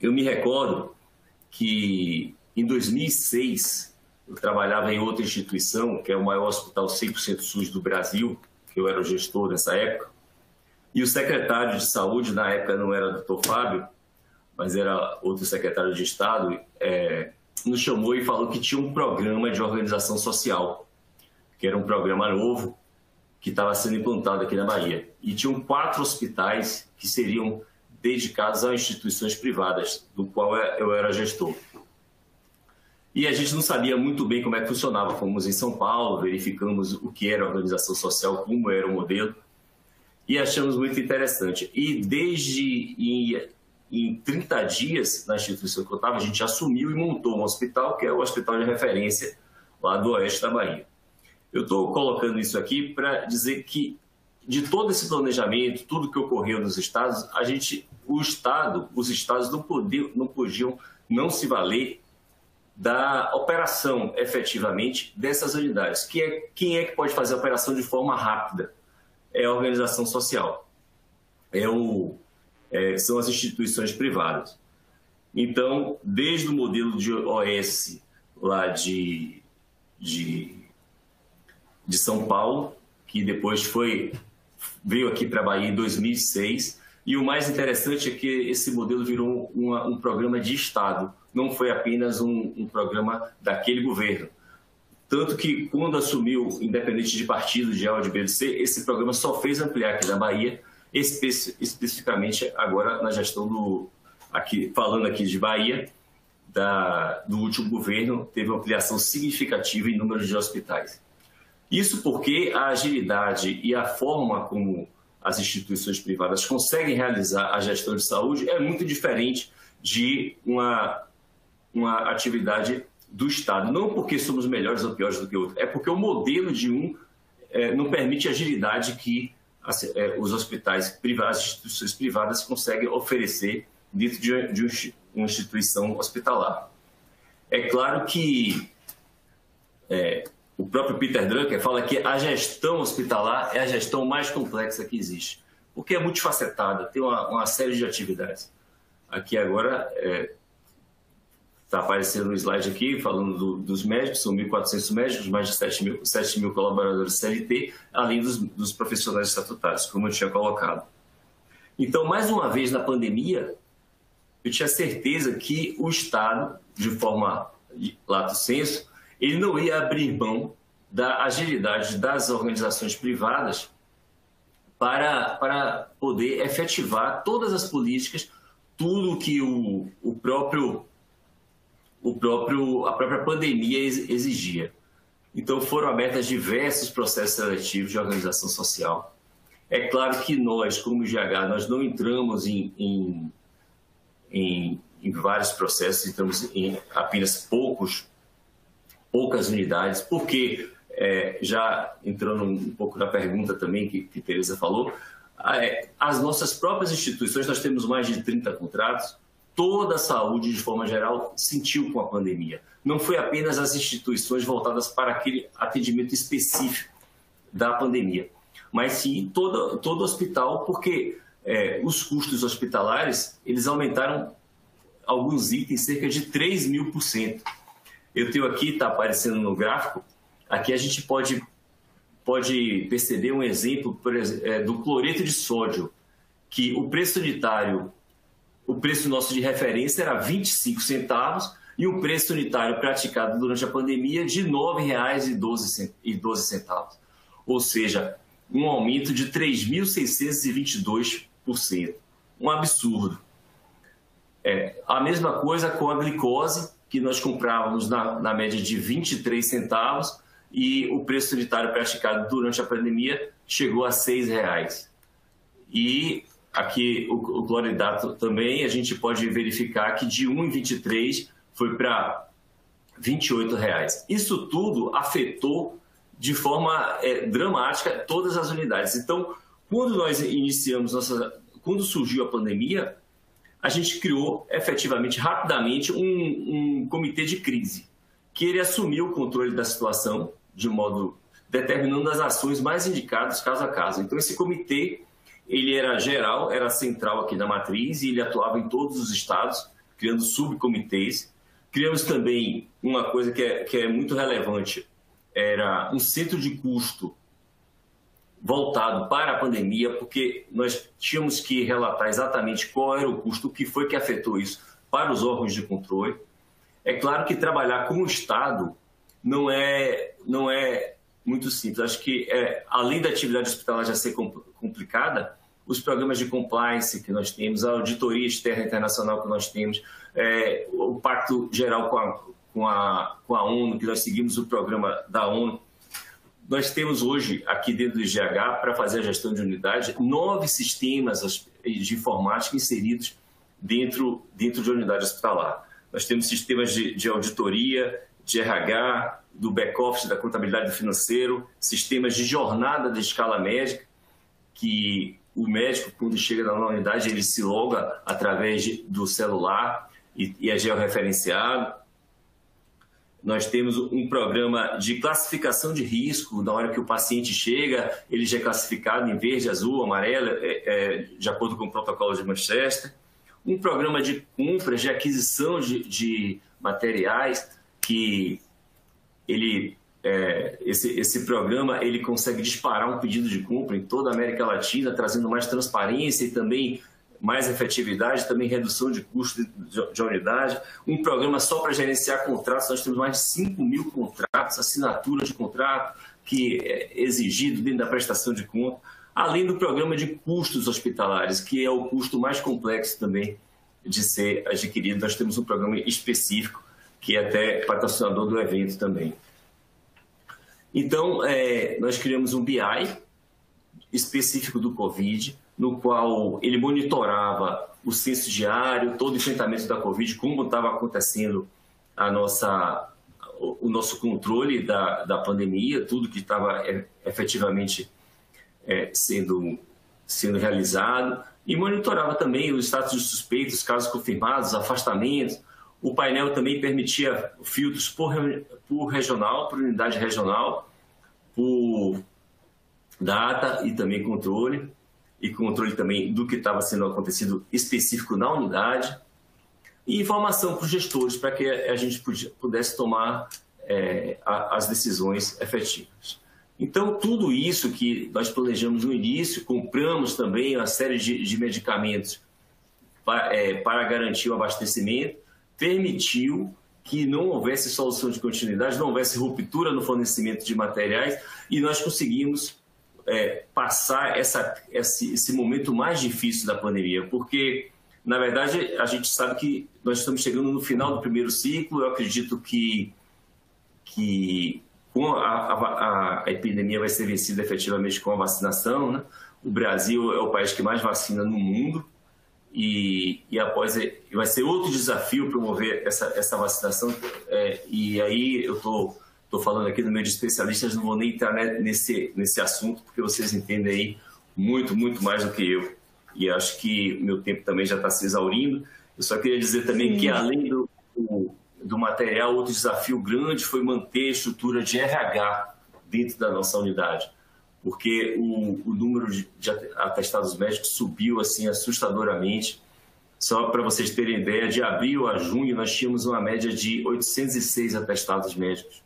Eu me recordo que em 2006 eu trabalhava em outra instituição, que é o maior hospital 100% SUS do Brasil, que eu era o gestor nessa época, e o secretário de saúde, na época não era o Dr. Fábio, mas era outro secretário de Estado, nos chamou e falou que tinha um programa de organização social, que era um programa novo, que estava sendo implantado aqui na Bahia. E tinham 4 hospitais que seriam dedicados a instituições privadas, do qual eu era gestor. E a gente não sabia muito bem como é que funcionava. Fomos em São Paulo, verificamos o que era a organização social, como era o modelo, e achamos muito interessante. E desde em 30 dias, na instituição que eu estava, a gente assumiu e montou um hospital, que é o hospital de referência lá do oeste da Bahia. Eu estou colocando isso aqui para dizer que, de todo esse planejamento, tudo que ocorreu nos estados, os estados não podiam não se valer da operação, efetivamente, dessas unidades. Quem é que pode fazer a operação de forma rápida? É a organização social. São as instituições privadas. Então, desde o modelo de OS lá de São Paulo, que depois veio aqui para a Bahia em 2006, e o mais interessante é que esse modelo virou um programa de Estado, não foi apenas um programa daquele governo. Tanto que, quando assumiu, independente de partido, de A ou de B ou de C, esse programa só fez ampliar aqui na Bahia, especificamente agora na gestão falando aqui de Bahia, do último governo, teve uma ampliação significativa em número de hospitais. Isso porque a agilidade e a forma como as instituições privadas conseguem realizar a gestão de saúde é muito diferente de uma atividade do Estado. Não porque somos melhores ou piores do que o outro, é porque o modelo de não permite a agilidade que os hospitais privados, as instituições privadas conseguem oferecer dentro de uma instituição hospitalar. É claro que o próprio Peter Drucker fala que a gestão hospitalar é a gestão mais complexa que existe, porque é multifacetada, tem uma série de atividades. Aqui agora está aparecendo no slide aqui, falando dos médicos, são 1.400 médicos, mais de 7 mil colaboradores CLT, além dos profissionais estatutários, como eu tinha colocado. Então, mais uma vez, na pandemia, eu tinha certeza que o Estado, de forma lato sensu, ele não ia abrir mão da agilidade das organizações privadas para poder efetivar todas as políticas, tudo que a própria pandemia exigia. Então, foram abertos diversos processos seletivos de organização social. É claro que nós, como GH, nós não entramos em vários processos, entramos em apenas poucas unidades, porque, já entrando um pouco na pergunta também que Tereza falou, as nossas próprias instituições, nós temos mais de 30 contratos, toda a saúde, de forma geral, sentiu com a pandemia. Não foi apenas as instituições voltadas para aquele atendimento específico da pandemia. mas sim todo hospital, porque os custos hospitalares, eles aumentaram alguns itens cerca de 3.000%. Eu tenho aqui, está aparecendo no gráfico, aqui a gente pode perceber um exemplo, por exemplo, do cloreto de sódio, que o preço unitário, o preço nosso de referência era 25 centavos e o preço unitário praticado durante a pandemia de R$ 9,12. Ou seja, um aumento de 3.622%. Um absurdo. A mesma coisa com a glicose, que nós comprávamos na média de 23 centavos e o preço unitário praticado durante a pandemia chegou a R$ 6,00. E aqui o cloridato também, a gente pode verificar que de R$ 1,23 foi para R$ 28,00. Isso tudo afetou de forma dramática todas as unidades. Então, quando nós iniciamos quando surgiu a pandemia, a gente criou efetivamente, rapidamente, um comitê de crise, que ele assumiu o controle da situação, de modo determinando as ações mais indicadas caso a caso. Então, esse comitê, ele era geral, era central aqui na matriz, e ele atuava em todos os estados, criando subcomitês. Criamos também uma coisa que é muito relevante, era um centro de custo voltado para a pandemia, porque nós tínhamos que relatar exatamente qual era o custo, o que foi que afetou isso para os órgãos de controle. É claro que trabalhar com o Estado não é muito simples. Acho que, além da atividade hospitalar já ser complicada, os programas de compliance que nós temos, a auditoria externa internacional que nós temos, o pacto geral com a ONU, que nós seguimos o programa da ONU. Nós temos hoje, aqui dentro do IGH, para fazer a gestão de unidade, 9 sistemas de informática inseridos dentro de unidade hospitalar. Nós temos sistemas de auditoria, de RH, do back-office, da contabilidade do financeiro, sistemas de jornada de escala médica, que o médico, quando chega na unidade, ele se loga através do celular e é georreferenciado. Nós temos um programa de classificação de risco. Na hora que o paciente chega, ele já é classificado em verde, azul, amarelo, de acordo com o protocolo de Manchester. Um programa de compras, de aquisição de materiais, que esse programa ele consegue disparar um pedido de compra em toda a América Latina, trazendo mais transparência e também mais efetividade, também redução de custo de unidade. Um programa só para gerenciar contratos, nós temos mais de 5.000 contratos, assinaturas de contrato que é exigido dentro da prestação de conta, além do programa de custos hospitalares, que é o custo mais complexo também de ser adquirido. Nós temos um programa específico, que é até patrocinador do evento também. Então, nós criamos um BI específico do Covid, no qual ele monitorava o censo diário, todo o enfrentamento da Covid, como estava acontecendo o nosso controle da pandemia, tudo que estava efetivamente sendo realizado, e monitorava também o status de suspeitos, casos confirmados, afastamentos. O painel também permitia filtros por regional, por unidade regional, por data e também controle também do que estava sendo acontecido específico na unidade, e informação para os gestores, para que a gente pudesse tomar as decisões efetivas. Então, tudo isso que nós planejamos no início, compramos também uma série de medicamentos para garantir o abastecimento, permitiu que não houvesse solução de continuidade, não houvesse ruptura no fornecimento de materiais, e nós conseguimos passar esse momento mais difícil da pandemia, porque, na verdade, a gente sabe que nós estamos chegando no final do primeiro ciclo. Eu acredito que com a epidemia vai ser vencida efetivamente com a vacinação, né? O Brasil é o país que mais vacina no mundo, e após vai ser outro desafio promover essa vacinação, e aí eu estou falando aqui no meio de especialistas, não vou nem entrar nesse assunto, porque vocês entendem aí muito, muito mais do que eu. E acho que meu tempo também já está se exaurindo. Eu só queria dizer também que, além do material, outro desafio grande foi manter a estrutura de RH dentro da nossa unidade. porque o número de atestados médicos subiu assim assustadoramente. Só para vocês terem ideia, de abril a junho nós tínhamos uma média de 806 atestados médicos.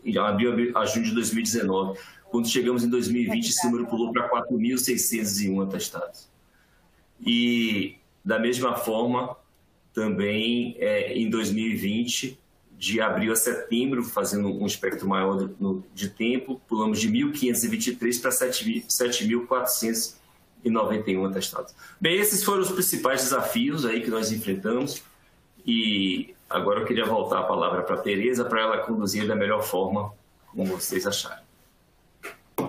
De abril a junho de 2019. Quando chegamos em 2020, esse número pulou para 4.601 atestados. E, da mesma forma, também em 2020, de abril a setembro, fazendo um espectro maior de tempo, pulamos de 1.523 para 7.491 atestados. Bem, esses foram os principais desafios aí que nós enfrentamos. E agora eu queria voltar a palavra para a Tereza, para ela conduzir da melhor forma, como vocês acharem.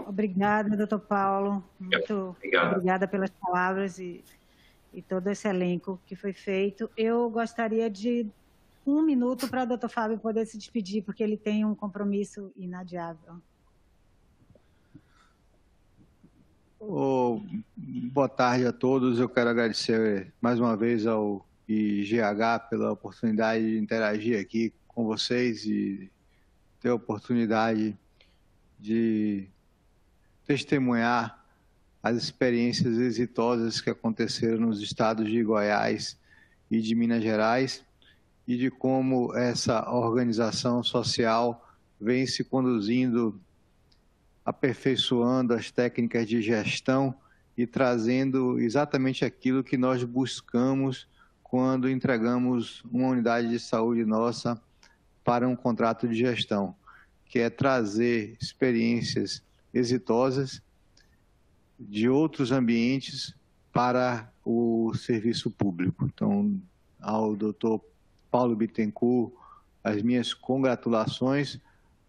Obrigada, doutor Paulo. Muito obrigada pelas palavras e todo esse elenco que foi feito. Eu gostaria de 1 minuto para o doutor Fábio poder se despedir, porque ele tem um compromisso inadiável. Boa tarde a todos. Eu quero agradecer mais uma vez ao IGH pela oportunidade de interagir aqui com vocês e ter a oportunidade de testemunhar as experiências exitosas que aconteceram nos estados de Goiás e de Minas Gerais e de como essa organização social vem se conduzindo, aperfeiçoando as técnicas de gestão e trazendo exatamente aquilo que nós buscamos quando entregamos uma unidade de saúde nossa para um contrato de gestão, que é trazer experiências exitosas de outros ambientes para o serviço público. Então, ao doutor Paulo Bittencourt, as minhas congratulações,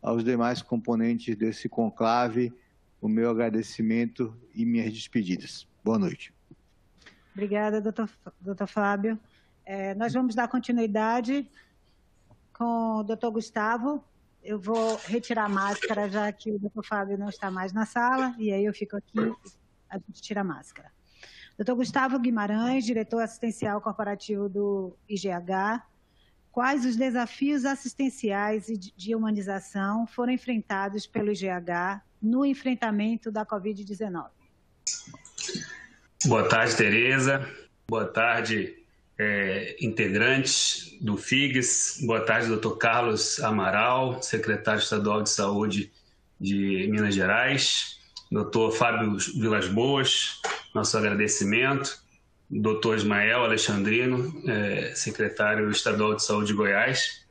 aos demais componentes desse conclave, o meu agradecimento e minhas despedidas. Boa noite. Obrigada, doutor Fábio. Nós vamos dar continuidade com o doutor Gustavo. Eu vou retirar a máscara, já que o doutor Fábio não está mais na sala, e aí eu fico aqui, a gente tira a máscara. Doutor Gustavo Guimarães, diretor assistencial corporativo do IGH, quais os desafios assistenciais e de humanização foram enfrentados pelo IGH no enfrentamento da Covid-19? Boa tarde, Tereza. Boa tarde, integrantes do FIGS. Boa tarde, doutor Carlos Amaral, secretário estadual de Saúde de Minas Gerais. Doutor Fábio Vilas Boas, nosso agradecimento. Doutor Ismael Alexandrino, secretário estadual de Saúde de Goiás.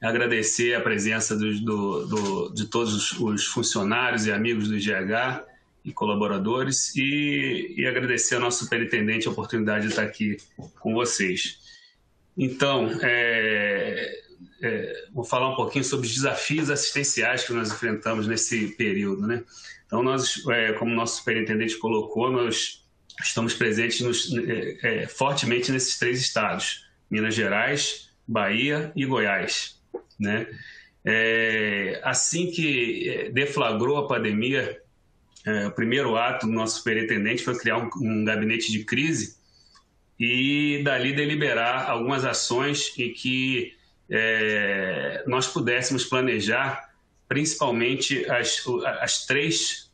Agradecer a presença de todos os funcionários e amigos do IGH e colaboradores e agradecer ao nosso superintendente a oportunidade de estar aqui com vocês. Então, vou falar um pouquinho sobre os desafios assistenciais que nós enfrentamos nesse período, né? Então, nós, como o nosso superintendente colocou, nós estamos presentes fortemente nesses 3 estados, Minas Gerais, Bahia e Goiás, né? Assim que deflagrou a pandemia, o primeiro ato do nosso superintendente foi criar um gabinete de crise e dali deliberar algumas ações em que nós pudéssemos planejar principalmente as três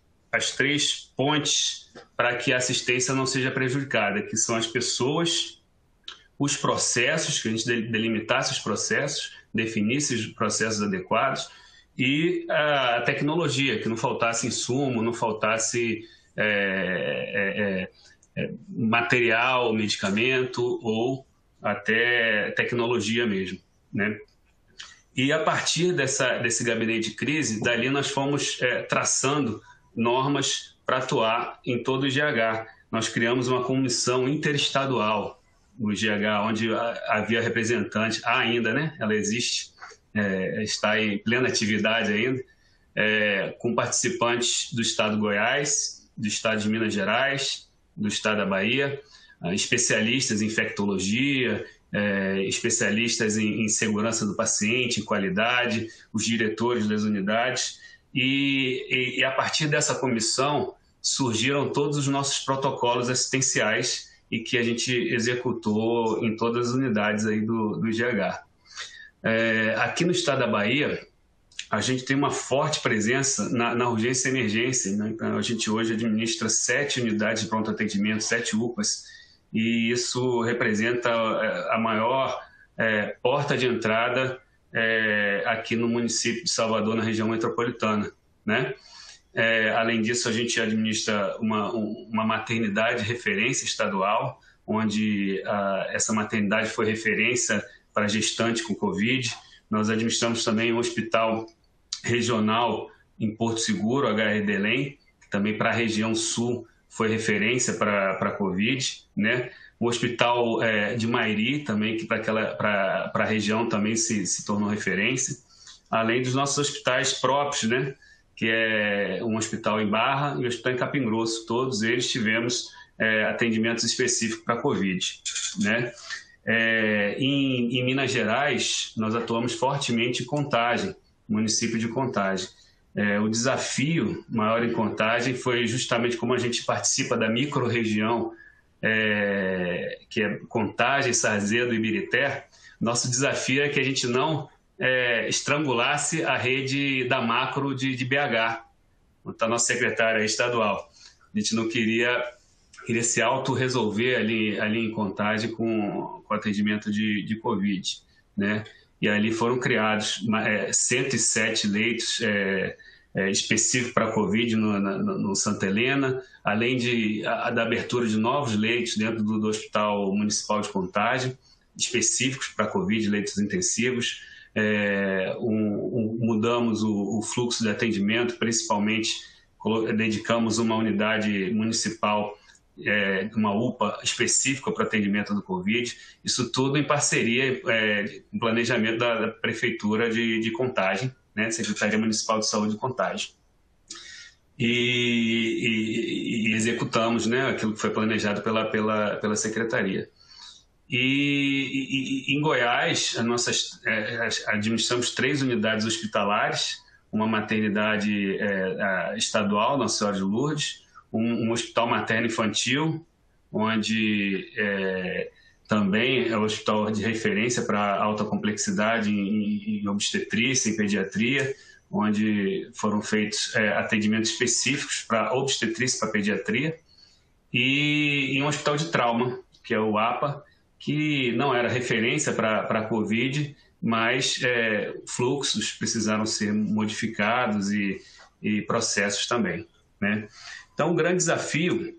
pontes para que a assistência não seja prejudicada, que são as pessoas, os processos, que a gente delimitasse os processos, definisse os processos adequados, e a tecnologia, que não faltasse insumo, não faltasse material, medicamento ou até tecnologia mesmo, né? E a partir desse gabinete de crise, dali nós fomos traçando normas para atuar em todo o IGH. Nós criamos uma comissão interestadual no IGH, onde havia representante, ainda, né? Ela existe, está em plena atividade ainda, com participantes do estado de Goiás, do estado de Minas Gerais, do estado da Bahia, especialistas em infectologia, especialistas em segurança do paciente, em qualidade, os diretores das unidades. E a partir dessa comissão surgiram todos os nossos protocolos assistenciais e que a gente executou em todas as unidades aí do IGH. Aqui no estado da Bahia, a gente tem uma forte presença na urgência e emergência, né? Então, a gente hoje administra 7 unidades de pronto atendimento, 7 UPAs, e isso representa a maior porta de entrada aqui no município de Salvador, na região metropolitana, né? Além disso, a gente administra uma maternidade referência estadual, onde essa maternidade foi referência para gestante com Covid. Nós administramos também um hospital regional em Porto Seguro, HR Belém, que também para a região sul foi referência para Covid, né? O hospital de Mairi também, que para a região também se tornou referência, além dos nossos hospitais próprios, né? Que é um hospital em Barra e um hospital em Capim Grosso. Todos eles tivemos atendimentos específicos para Covid, né? Em Minas Gerais, nós atuamos fortemente em Contagem, município de Contagem. O desafio maior em Contagem foi justamente como a gente participa da micro-região, que é Contagem, Sarzedo e Ibirité. Nosso desafio é que a gente não estrangulasse a rede da macro de BH, a nossa secretária estadual. A gente não queria se auto-resolver ali em Contagem com atendimento de Covid, né? E ali foram criados 107 leitos específicos para Covid no Santa Helena, além da abertura de novos leitos dentro do Hospital Municipal de Contagem, específicos para Covid, leitos intensivos. Mudamos o fluxo de atendimento, principalmente dedicamos uma unidade municipal, uma UPA específica para atendimento do Covid, isso tudo em parceria com o planejamento da Prefeitura de Contagem, né, Secretaria Municipal de Saúde de Contagem. E executamos, né, aquilo que foi planejado pela Secretaria. E em Goiás, administramos 3 unidades hospitalares, uma maternidade estadual, Nossa Senhora de Lourdes, um hospital materno-infantil, onde também é um hospital de referência para alta complexidade em obstetrícia e pediatria, onde foram feitos atendimentos específicos para obstetrícia e para pediatria, e um hospital de trauma, que é o APA, que não era referência para a Covid, mas fluxos precisaram ser modificados e processos também, né? Então, o grande desafio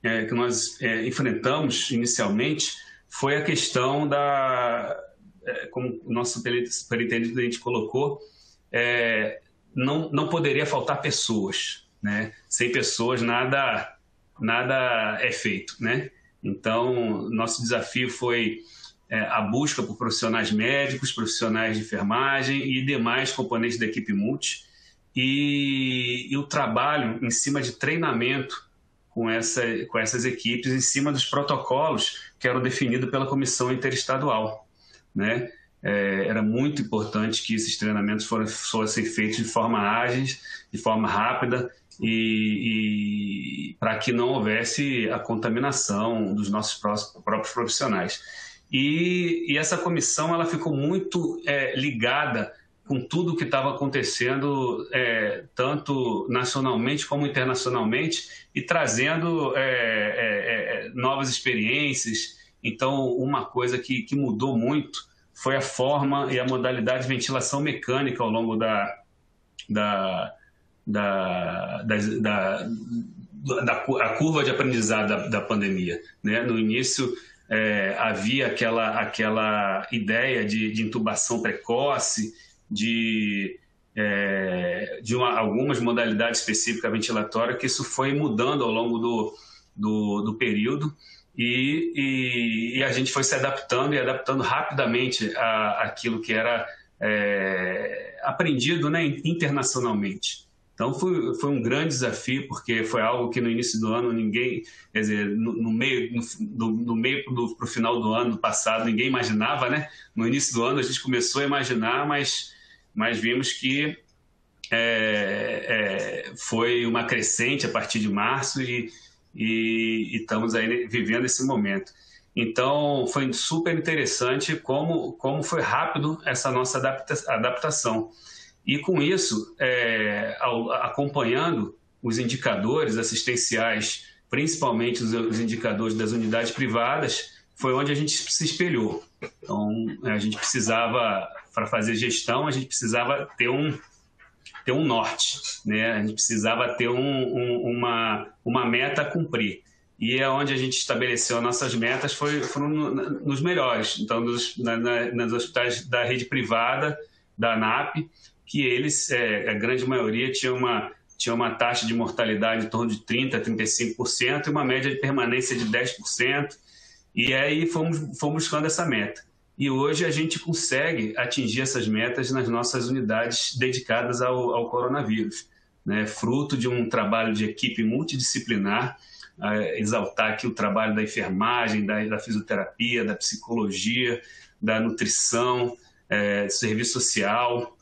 que nós enfrentamos inicialmente foi a questão como o nosso superintendente colocou, não poderia faltar pessoas, né? Sem pessoas nada é feito, né? Então, nosso desafio foi a busca por profissionais médicos, profissionais de enfermagem e demais componentes da equipe multi, e o trabalho em cima de treinamento com essas equipes, em cima dos protocolos que eram definidos pela Comissão Interestadual, né? Era muito importante que esses treinamentos fossem feitos de forma ágil, de forma rápida, e para que não houvesse a contaminação dos nossos próprios profissionais. E essa comissão ela ficou muito ligada com tudo o que estava acontecendo, tanto nacionalmente como internacionalmente, e trazendo novas experiências. Então, uma coisa que mudou muito foi a forma e a modalidade de ventilação mecânica ao longo da curva de aprendizado da pandemia, né? No início, havia aquela ideia de intubação precoce, de algumas modalidades específicas ventilatórias, que isso foi mudando ao longo do período, e a gente foi se adaptando rapidamente àquilo que era aprendido, né, internacionalmente. Então foi um grande desafio, porque foi algo que no início do ano ninguém, quer dizer, no meio para o final do ano passado, ninguém imaginava, né? No início do ano a gente começou a imaginar, mas vimos que foi uma crescente a partir de março e estamos aí vivendo esse momento. Então, foi super interessante como foi rápido essa nossa adaptação. E com isso, acompanhando os indicadores assistenciais, principalmente os indicadores das unidades privadas, foi onde a gente se espelhou. Então, a gente precisava, para fazer gestão, a gente precisava ter um norte, né? A gente precisava ter uma meta a cumprir. E é onde a gente estabeleceu as nossas metas foram nos melhores. Então, nos hospitais da rede privada, da ANAP, que eles, a grande maioria, tinha uma taxa de mortalidade em torno de 30% a 35% e uma média de permanência de 10%. E aí fomos buscando essa meta. E hoje a gente consegue atingir essas metas nas nossas unidades dedicadas ao coronavírus, né? Fruto de um trabalho de equipe multidisciplinar, exaltar aqui o trabalho da enfermagem, da fisioterapia, da psicologia, da nutrição, do serviço social,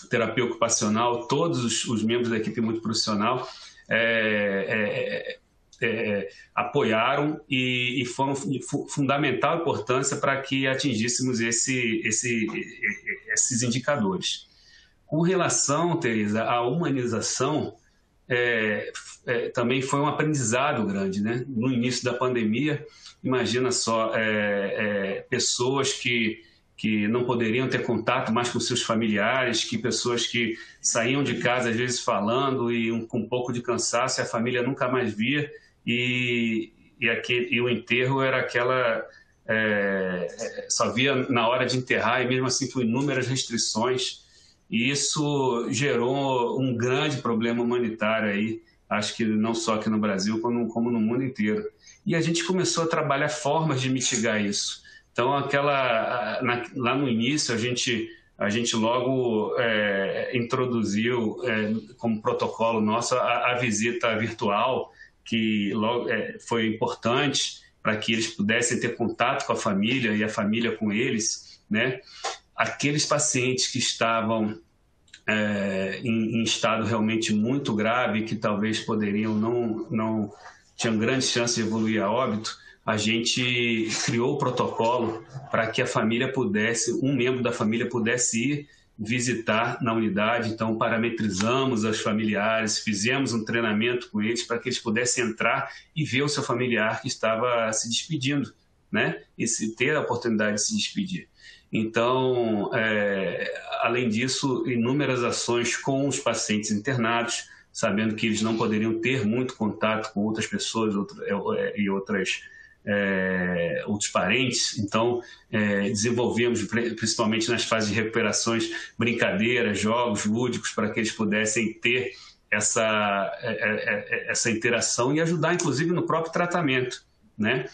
terapia ocupacional, todos os membros da equipe multiprofissional apoiaram e foram de fundamental importância para que atingíssemos esses indicadores. Com relação, Teresa, à humanização, também foi um aprendizado grande, né? No início da pandemia, imagina só, pessoas que não poderiam ter contato mais com seus familiares, pessoas que saíam de casa às vezes falando e com um pouco de cansaço, e a família nunca mais via, e o enterro era aquela... só via na hora de enterrar, e mesmo assim com inúmeras restrições, e isso gerou um grande problema humanitário aí, acho que não só aqui no Brasil, como no mundo inteiro. E a gente começou a trabalhar formas de mitigar isso. Então, lá no início, a gente logo introduziu como protocolo nosso a visita virtual, que logo foi importante para que eles pudessem ter contato com a família e a família com eles, né? Aqueles pacientes que estavam em estado realmente muito grave, que talvez poderiam não tinham grande chance de evoluir a óbito, a gente criou o protocolo para que um membro da família pudesse ir visitar na unidade. Então, parametrizamos os familiares, fizemos um treinamento com eles para que eles pudessem entrar e ver o seu familiar que estava se despedindo, né? E ter a oportunidade de se despedir. Então, além disso, inúmeras ações com os pacientes internados, sabendo que eles não poderiam ter muito contato com outras pessoas e outros parentes. Então, desenvolvemos, principalmente nas fases de recuperações, brincadeiras, jogos lúdicos, para que eles pudessem ter essa interação e ajudar, inclusive, no próprio tratamento, né?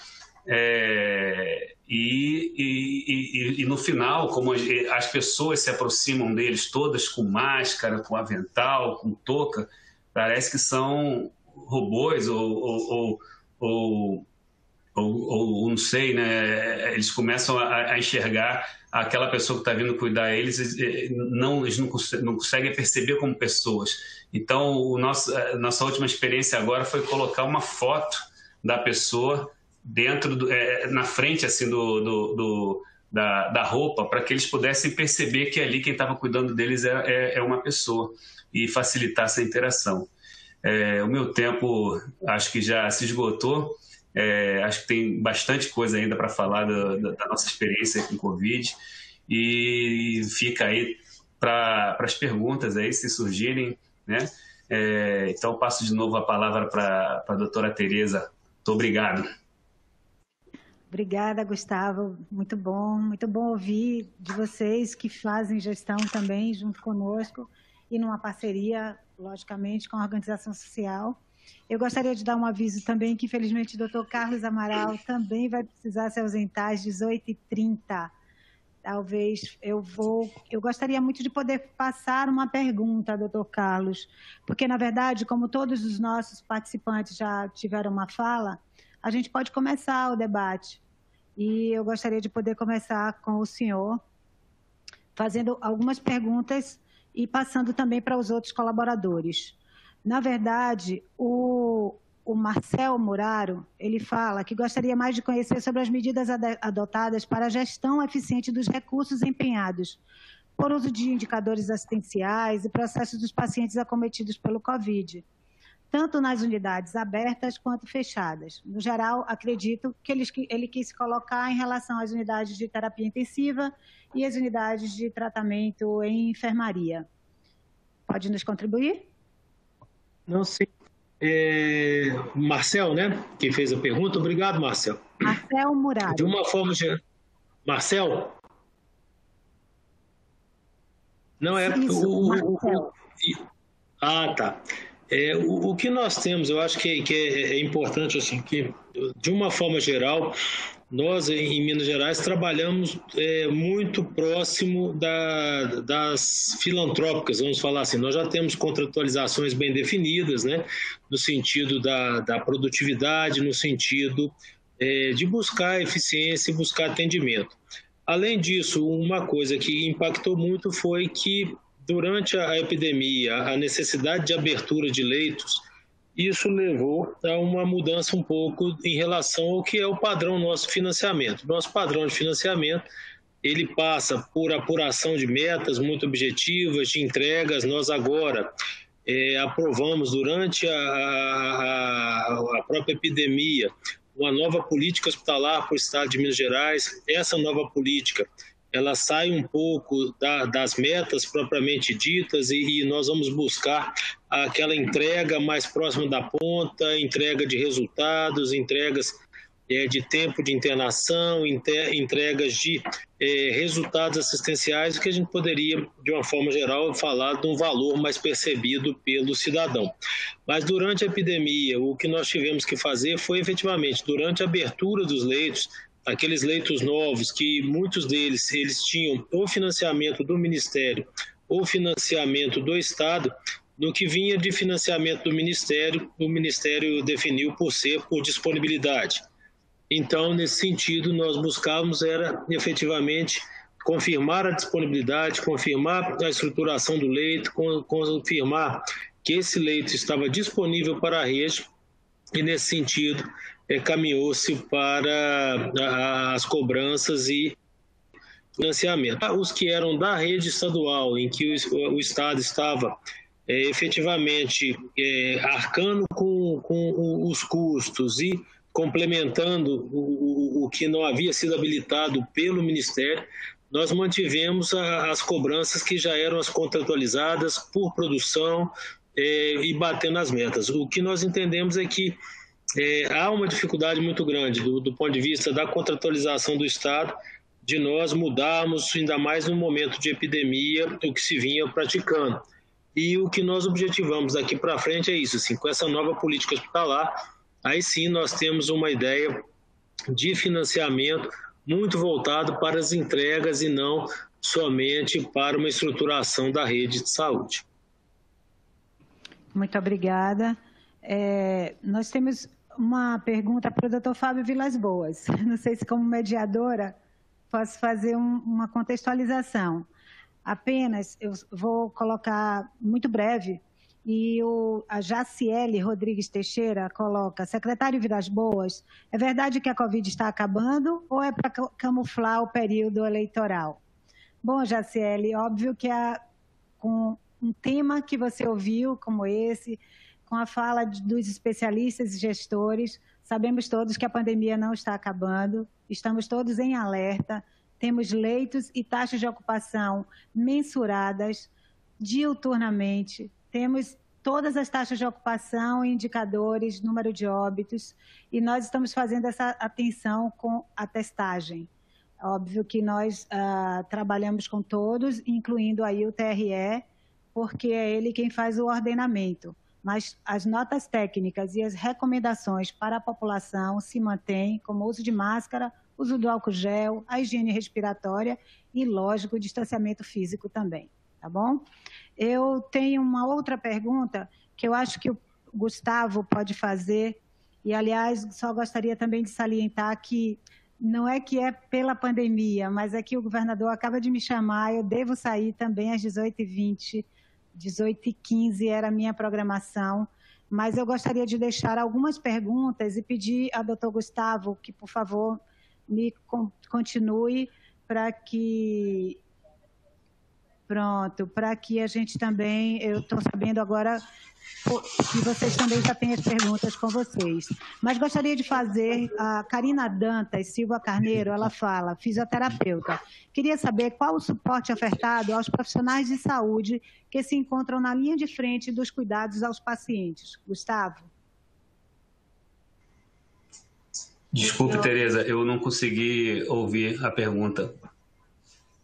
E no final, como as pessoas se aproximam deles todas com máscara, com avental, com touca, parece que são robôs ou não sei, né? Eles começam a enxergar aquela pessoa que está vindo cuidar deles, eles não conseguem perceber como pessoas. Então, nossa última experiência agora foi colocar uma foto da pessoa na frente assim da roupa, para que eles pudessem perceber que ali quem estava cuidando deles é uma pessoa, e facilitar essa interação. O meu tempo acho que já se esgotou. Acho que tem bastante coisa ainda para falar da nossa experiência com o Covid, e fica aí para as perguntas aí, se surgirem, né? Então, eu passo de novo a palavra para a doutora Tereza. Muito obrigado. Obrigada, Gustavo. Muito bom ouvir de vocês que fazem gestão também junto conosco e numa parceria, logicamente, com a organização social. Eu gostaria de dar um aviso também que, infelizmente, o doutor Carlos Amaral também vai precisar se ausentar às 18h30. Talvez eu gostaria muito de poder passar uma pergunta, doutor Carlos, porque, na verdade, como todos os nossos participantes já tiveram uma fala, a gente pode começar o debate. E eu gostaria de poder começar com o senhor, fazendo algumas perguntas e passando também para os outros colaboradores. Na verdade, o Marcel Muraro, ele fala que gostaria mais de conhecer sobre as medidas adotadas para a gestão eficiente dos recursos empenhados por uso de indicadores assistenciais e processos dos pacientes acometidos pelo Covid, tanto nas unidades abertas quanto fechadas. No geral, acredito que ele quis colocar em relação às unidades de terapia intensiva e as unidades de tratamento em enfermaria. Pode nos contribuir? Não, sim. Marcel, né, que fez a pergunta. Obrigado, Marcel. Marcel Murado. De uma forma geral... Marcel? Não é... Marcel. Tá. O que nós temos, eu acho que é importante, assim, que, de uma forma geral, nós, em Minas Gerais, trabalhamos muito próximo das filantrópicas, vamos falar assim. Nós já temos contratualizações bem definidas, né, no sentido da produtividade, no sentido de buscar eficiência e buscar atendimento. Além disso, uma coisa que impactou muito foi que, durante a epidemia, a necessidade de abertura de leitos, isso levou a uma mudança um pouco em relação ao que é o padrão nosso financiamento. Nosso padrão de financiamento, ele passa por apuração de metas muito objetivas, de entregas. Nós agora aprovamos, durante a própria epidemia, uma nova política hospitalar para o Estado de Minas Gerais. Essa nova política, ela sai um pouco das metas propriamente ditas e nós vamos buscar aquela entrega mais próxima da ponta, entrega de resultados, entregas de tempo de internação, entregas de resultados assistenciais, que a gente poderia, de uma forma geral, falar de um valor mais percebido pelo cidadão. Mas durante a epidemia, o que nós tivemos que fazer foi, efetivamente, durante a abertura dos leitos, aqueles leitos novos, que muitos deles eles tinham ou financiamento do Ministério ou financiamento do Estado, no que vinha de financiamento do Ministério, o Ministério definiu por disponibilidade. Então, nesse sentido, nós buscávamos era efetivamente confirmar a disponibilidade, confirmar a estruturação do leito, confirmar que esse leito estava disponível para a rede e, nesse sentido, caminhou-se para as cobranças e financiamento. Os que eram da rede estadual, em que o Estado estava efetivamente arcando com os custos e complementando o que não havia sido habilitado pelo Ministério, nós mantivemos as cobranças que já eram as contratualizadas por produção e batendo as metas. O que nós entendemos é que há uma dificuldade muito grande do ponto de vista da contratualização do Estado, de nós mudarmos, ainda mais no momento de epidemia, o que se vinha praticando. E o que nós objetivamos daqui para frente é isso, assim, com essa nova política hospitalar, aí sim nós temos uma ideia de financiamento muito voltado para as entregas e não somente para uma estruturação da rede de saúde. Muito obrigada. Nós temos uma pergunta para o Dr. Fábio Vilas Boas. Não sei se, como mediadora, posso fazer uma contextualização. Apenas, eu vou colocar muito breve, e a Jaciele Rodrigues Teixeira coloca: secretário Vilas Boas, é verdade que a Covid está acabando ou é para camuflar o período eleitoral? Bom, Jaciele, óbvio que com um tema que você ouviu como esse, com a fala dos especialistas e gestores, sabemos todos que a pandemia não está acabando, estamos todos em alerta, temos leitos e taxas de ocupação mensuradas diuturnamente, temos todas as taxas de ocupação, indicadores, número de óbitos, e nós estamos fazendo essa atenção com a testagem. Óbvio que nós trabalhamos com todos, incluindo aí o TRE, porque é ele quem faz o ordenamento. Mas as notas técnicas e as recomendações para a população se mantêm, como o uso de máscara, uso do álcool gel, a higiene respiratória e, lógico, o distanciamento físico também, tá bom? Eu tenho uma outra pergunta que eu acho que o Gustavo pode fazer, e, aliás, só gostaria também de salientar que não é que é pela pandemia, mas é que o governador acaba de me chamar, eu devo sair também às 18h20, 18h15 era a minha programação, mas eu gostaria de deixar algumas perguntas e pedir ao doutor Gustavo que, por favor, me continue para que Pronto, para que a gente também, eu estou sabendo agora que vocês também já têm as perguntas com vocês. Mas gostaria de fazer, a Karina Dantas Silva Carneiro, ela fala, fisioterapeuta. Queria saber qual o suporte ofertado aos profissionais de saúde que se encontram na linha de frente dos cuidados aos pacientes. Gustavo? Desculpe, Tereza, eu não consegui ouvir a pergunta.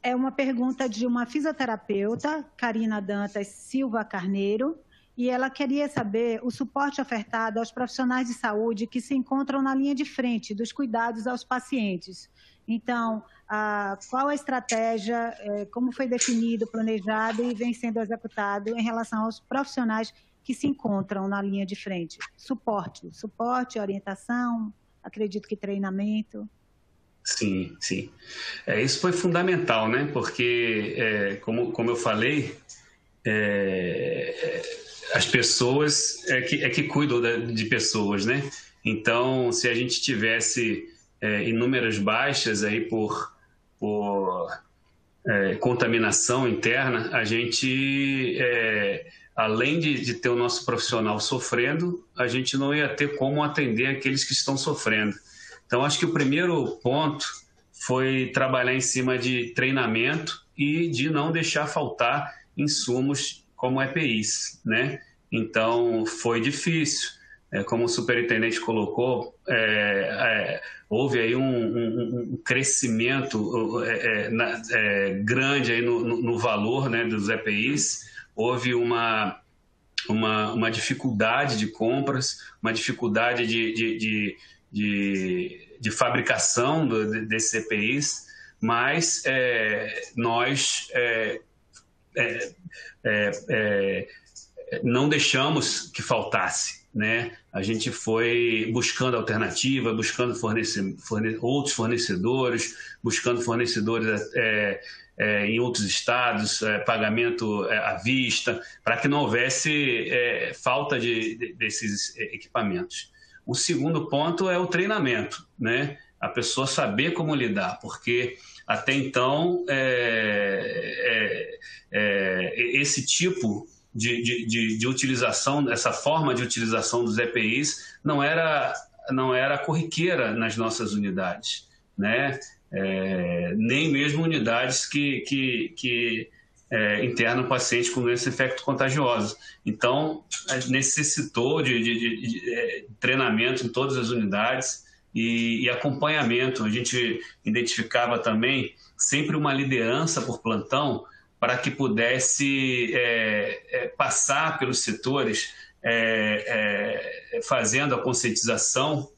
É uma pergunta de uma fisioterapeuta, Karina Dantas Silva Carneiro, e ela queria saber o suporte ofertado aos profissionais de saúde que se encontram na linha de frente dos cuidados aos pacientes. Então, qual a estratégia, como foi definido, planejado e vem sendo executado em relação aos profissionais que se encontram na linha de frente? Suporte, orientação, acredito que treinamento. Sim. Isso foi fundamental, né? Porque, como eu falei, as pessoas é que cuidam de pessoas, né? Então, se a gente tivesse inúmeras baixas aí por contaminação interna, a gente, além de ter o nosso profissional sofrendo, a gente não ia ter como atender aqueles que estão sofrendo. Então, acho que o primeiro ponto foi trabalhar em cima de treinamento e de não deixar faltar insumos como EPIs, né? Então, foi difícil. Como o superintendente colocou, houve aí um crescimento grande aí no valor, né, dos EPIs, houve uma dificuldade de compras, uma dificuldade de fabricação desses EPIs, mas nós não deixamos que faltasse, né? A gente foi buscando alternativa, buscando outros fornecedores, buscando fornecedores em outros estados, pagamento à vista, para que não houvesse falta desses equipamentos. O segundo ponto é o treinamento, né? A pessoa saber como lidar, porque até então esse tipo de utilização, essa forma de utilização dos EPIs não era corriqueira nas nossas unidades, né? Nem mesmo unidades que internam pacientes com doença infecto-contagiosa. Então, necessitou de treinamento em todas as unidades e acompanhamento. A gente identificava também sempre uma liderança por plantão para que pudesse passar pelos setores, fazendo a conscientização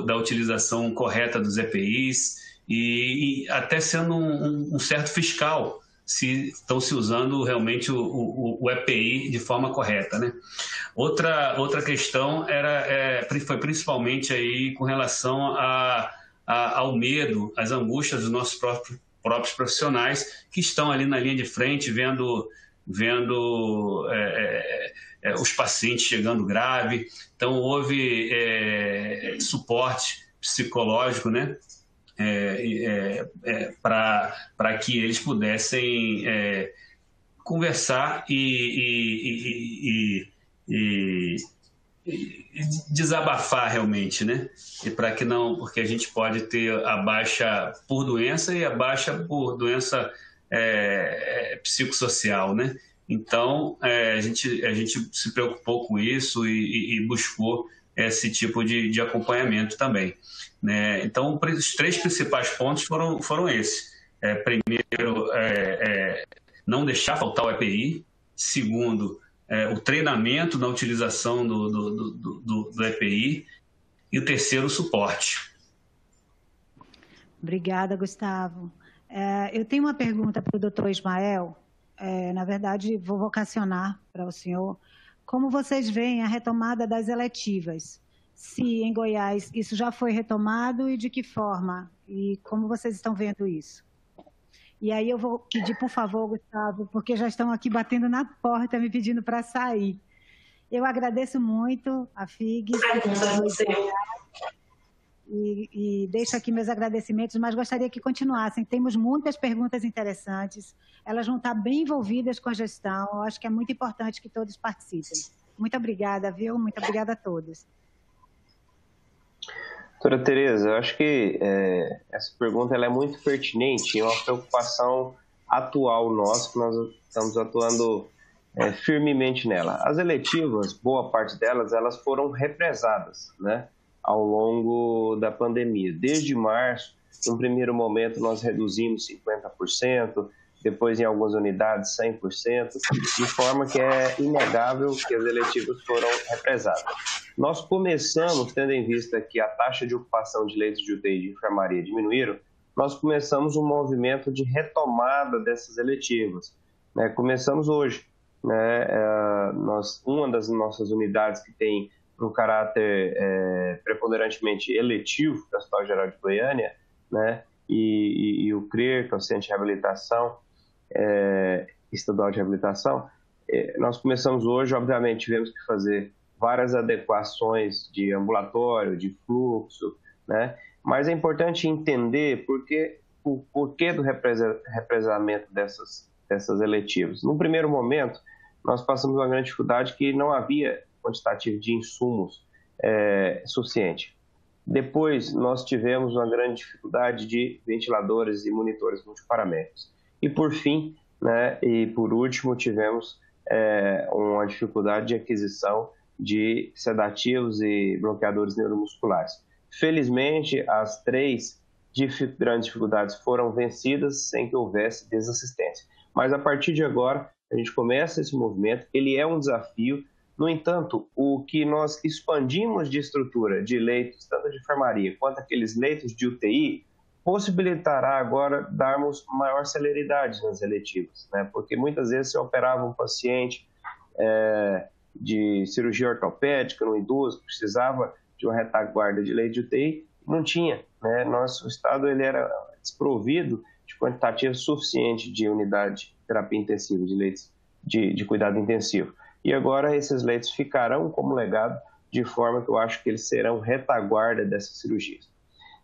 da utilização correta dos EPIs e até sendo um certo fiscal, se estão se usando realmente o EPI de forma correta, né? Outra questão foi principalmente aí com relação ao medo, às angústias dos nossos próprios profissionais que estão ali na linha de frente vendo os pacientes chegando grave. Então houve suporte psicológico, né? Para que eles pudessem conversar e desabafar realmente, né? E para que não, porque a gente pode ter a baixa por doença e a baixa por doença psicossocial, né? Então a gente se preocupou com isso e buscou esse tipo de acompanhamento também, né? Então os três principais pontos foram esses. Primeiro, não deixar faltar o EPI. Segundo, o treinamento na utilização do EPI. E o terceiro, o suporte. Obrigada, Gustavo. Eu tenho uma pergunta para o doutor Ismael. Na verdade, vou vocacionar para o senhor. Como vocês veem a retomada das eletivas? Se em Goiás isso já foi retomado e de que forma? E como vocês estão vendo isso? E aí eu vou pedir, por favor, Gustavo, porque já estão aqui batendo na porta, me pedindo para sair. Eu agradeço muito a FIGS e deixo aqui meus agradecimentos, mas gostaria que continuassem. Temos muitas perguntas interessantes, elas vão estar bem envolvidas com a gestão, eu acho que é muito importante que todos participem. Muito obrigada, viu? Muito obrigada a todos. Doutora Tereza, eu acho que essa pergunta ela é muito pertinente, é uma preocupação atual nossa, que nós estamos atuando firmemente nela. As eletivas, boa parte delas, elas foram represadas, né, ao longo da pandemia. Desde março, no primeiro momento, nós reduzimos 50%, depois em algumas unidades 100%, de forma que é inegável que as eletivas foram represadas. Nós começamos, tendo em vista que a taxa de ocupação de leitos de UTI e de enfermaria diminuíram, nós começamos um movimento de retomada dessas eletivas. Né? Começamos hoje. Né? Uma das nossas unidades que tem um caráter preponderantemente eletivo, que é o Hospital Geral de Goiânia, né? e o CRER, que é o Centro de Reabilitação, Estadual de Reabilitação, nós começamos hoje, obviamente, tivemos que fazer várias adequações de ambulatório, de fluxo, né? Mas é importante entender o porquê do represamento dessas eletivas. No primeiro momento, nós passamos uma grande dificuldade que não havia quantitativo de insumos suficiente. Depois, nós tivemos uma grande dificuldade de ventiladores e monitores multiparamétricos. E, por fim, né, e por último, tivemos uma dificuldade de aquisição de sedativos e bloqueadores neuromusculares. Felizmente, as 3 grandes dificuldades foram vencidas sem que houvesse desassistência. Mas, a partir de agora, a gente começa esse movimento, ele é um desafio. No entanto, o que nós expandimos de estrutura de leitos, tanto de enfermaria quanto aqueles leitos de UTI, possibilitará agora darmos maior celeridade nas eletivas, né? Porque muitas vezes se operava um paciente de cirurgia ortopédica, no idoso, precisava de uma retaguarda de leito de UTI, não tinha, né? Nosso estado ele era desprovido de quantitativo suficiente de unidade de terapia intensiva, de leitos de cuidado intensivo. E agora esses leitos ficarão como legado, de forma que eu acho que eles serão retaguarda dessas cirurgias.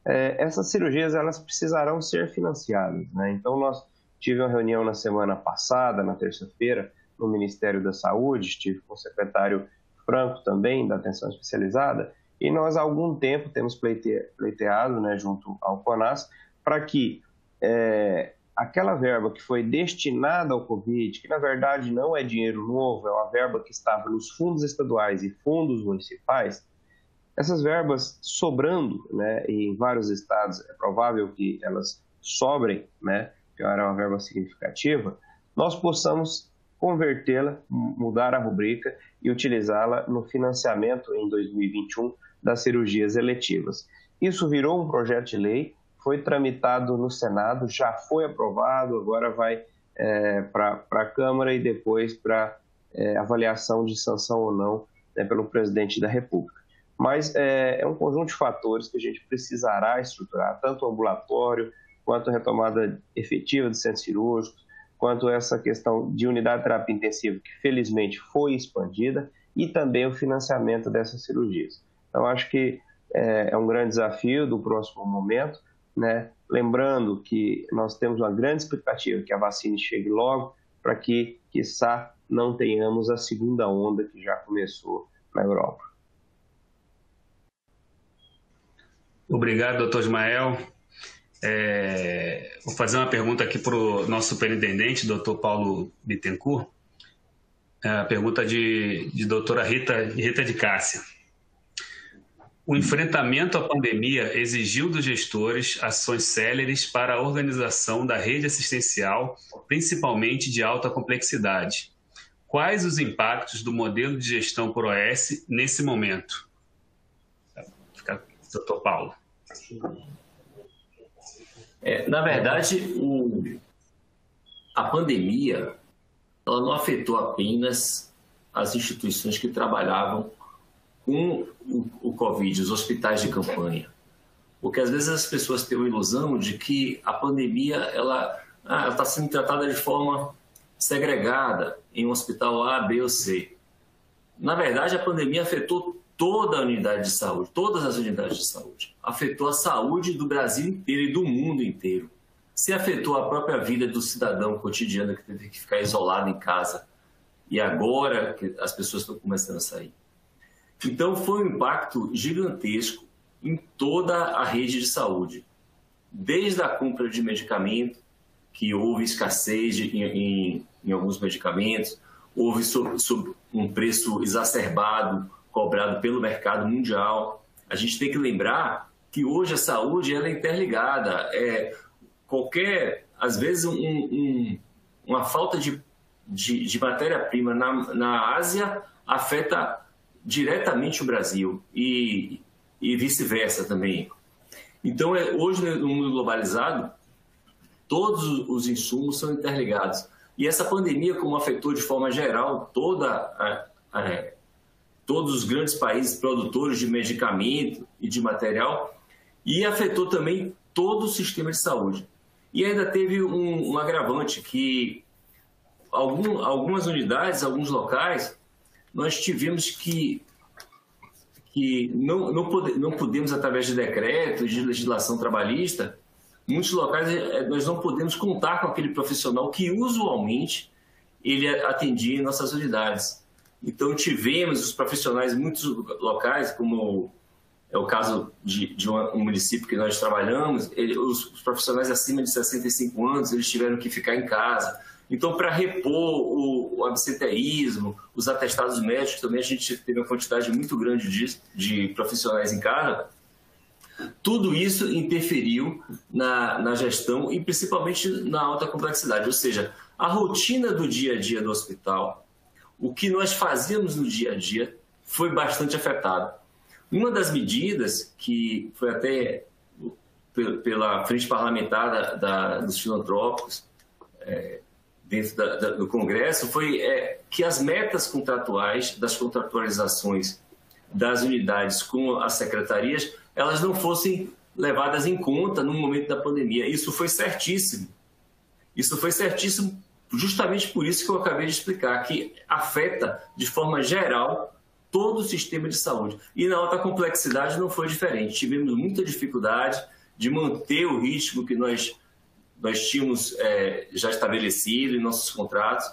Essas cirurgias elas precisarão ser financiadas, né? Então nós tivemos uma reunião na semana passada, na terça-feira, no Ministério da Saúde, estive com o secretário Franco também, da Atenção Especializada, e nós há algum tempo temos pleiteado, né, junto ao CONAS, para que aquela verba que foi destinada ao Covid, que na verdade não é dinheiro novo, é uma verba que estava nos fundos estaduais e fundos municipais, essas verbas sobrando, né, e em vários estados é provável que elas sobrem, né, que era uma verba significativa, nós possamos convertê-la, mudar a rubrica e utilizá-la no financiamento em 2021 das cirurgias eletivas. Isso virou um projeto de lei, foi tramitado no Senado, já foi aprovado, agora vai para a Câmara e depois para avaliação de sanção ou não, né, pelo presidente da República. Mas é um conjunto de fatores que a gente precisará estruturar, tanto o ambulatório, quanto a retomada efetiva de centros cirúrgicos, quanto essa questão de unidade de terapia intensiva, que felizmente foi expandida, e também o financiamento dessas cirurgias. Então, acho que é um grande desafio do próximo momento, né? Lembrando que nós temos uma grande expectativa que a vacina chegue logo, para que, quiçá, não tenhamos a segunda onda que já começou na Europa. Obrigado, doutor Ismael. Vou fazer uma pergunta aqui para o nosso superintendente, doutor Paulo Bittencourt. A pergunta de doutora Rita de Cássia. O enfrentamento à pandemia exigiu dos gestores ações céleres para a organização da rede assistencial, principalmente de alta complexidade. Quais os impactos do modelo de gestão por OS nesse momento? Doutor Paulo. Na verdade, a pandemia ela não afetou apenas as instituições que trabalhavam com o Covid, os hospitais de campanha. Porque às vezes as pessoas têm a ilusão de que a pandemia ela está sendo tratada de forma segregada em um hospital A, B ou C. Na verdade, a pandemia afetou toda a unidade de saúde, todas as unidades de saúde. Afetou a saúde do Brasil inteiro e do mundo inteiro. Se afetou a própria vida do cidadão cotidiano que teve que ficar isolado em casa. E agora que as pessoas estão começando a sair. Então foi um impacto gigantesco em toda a rede de saúde. Desde a compra de medicamento, que houve escassez em alguns medicamentos, houve sob um preço exacerbado, cobrado pelo mercado mundial. A gente tem que lembrar que hoje a saúde ela é interligada. Às vezes, uma falta de matéria-prima na Ásia afeta diretamente o Brasil e vice-versa também. Então, hoje, no mundo globalizado, todos os insumos são interligados. E essa pandemia, como afetou de forma geral todos os grandes países produtores de medicamento e de material, e afetou também todo o sistema de saúde. E ainda teve um agravante, que algumas unidades, alguns locais, nós tivemos que não podemos, através de decreto, de legislação trabalhista, muitos locais nós não podemos contar com aquele profissional que usualmente ele atendia em nossas unidades. Então tivemos os profissionais em muitos locais, como é o caso de um município que nós trabalhamos, os profissionais acima de 65 anos, eles tiveram que ficar em casa. Então, para repor o absenteísmo, os atestados médicos, também a gente teve uma quantidade muito grande de profissionais em casa. Tudo isso interferiu na gestão e principalmente na alta complexidade. Ou seja, a rotina do dia a dia do hospital, o que nós fazíamos no dia a dia, foi bastante afetado. Uma das medidas que foi até pela frente parlamentar dos filantrópicos, dentro do Congresso, foi que as metas contratuais, das contratualizações das unidades com as secretarias, elas não fossem levadas em conta no momento da pandemia. Isso foi certíssimo. Isso foi certíssimo justamente por isso que eu acabei de explicar, que afeta de forma geral todo o sistema de saúde. E na alta complexidade não foi diferente. Tivemos muita dificuldade de manter o ritmo que nós tínhamos já estabelecido em nossos contratos,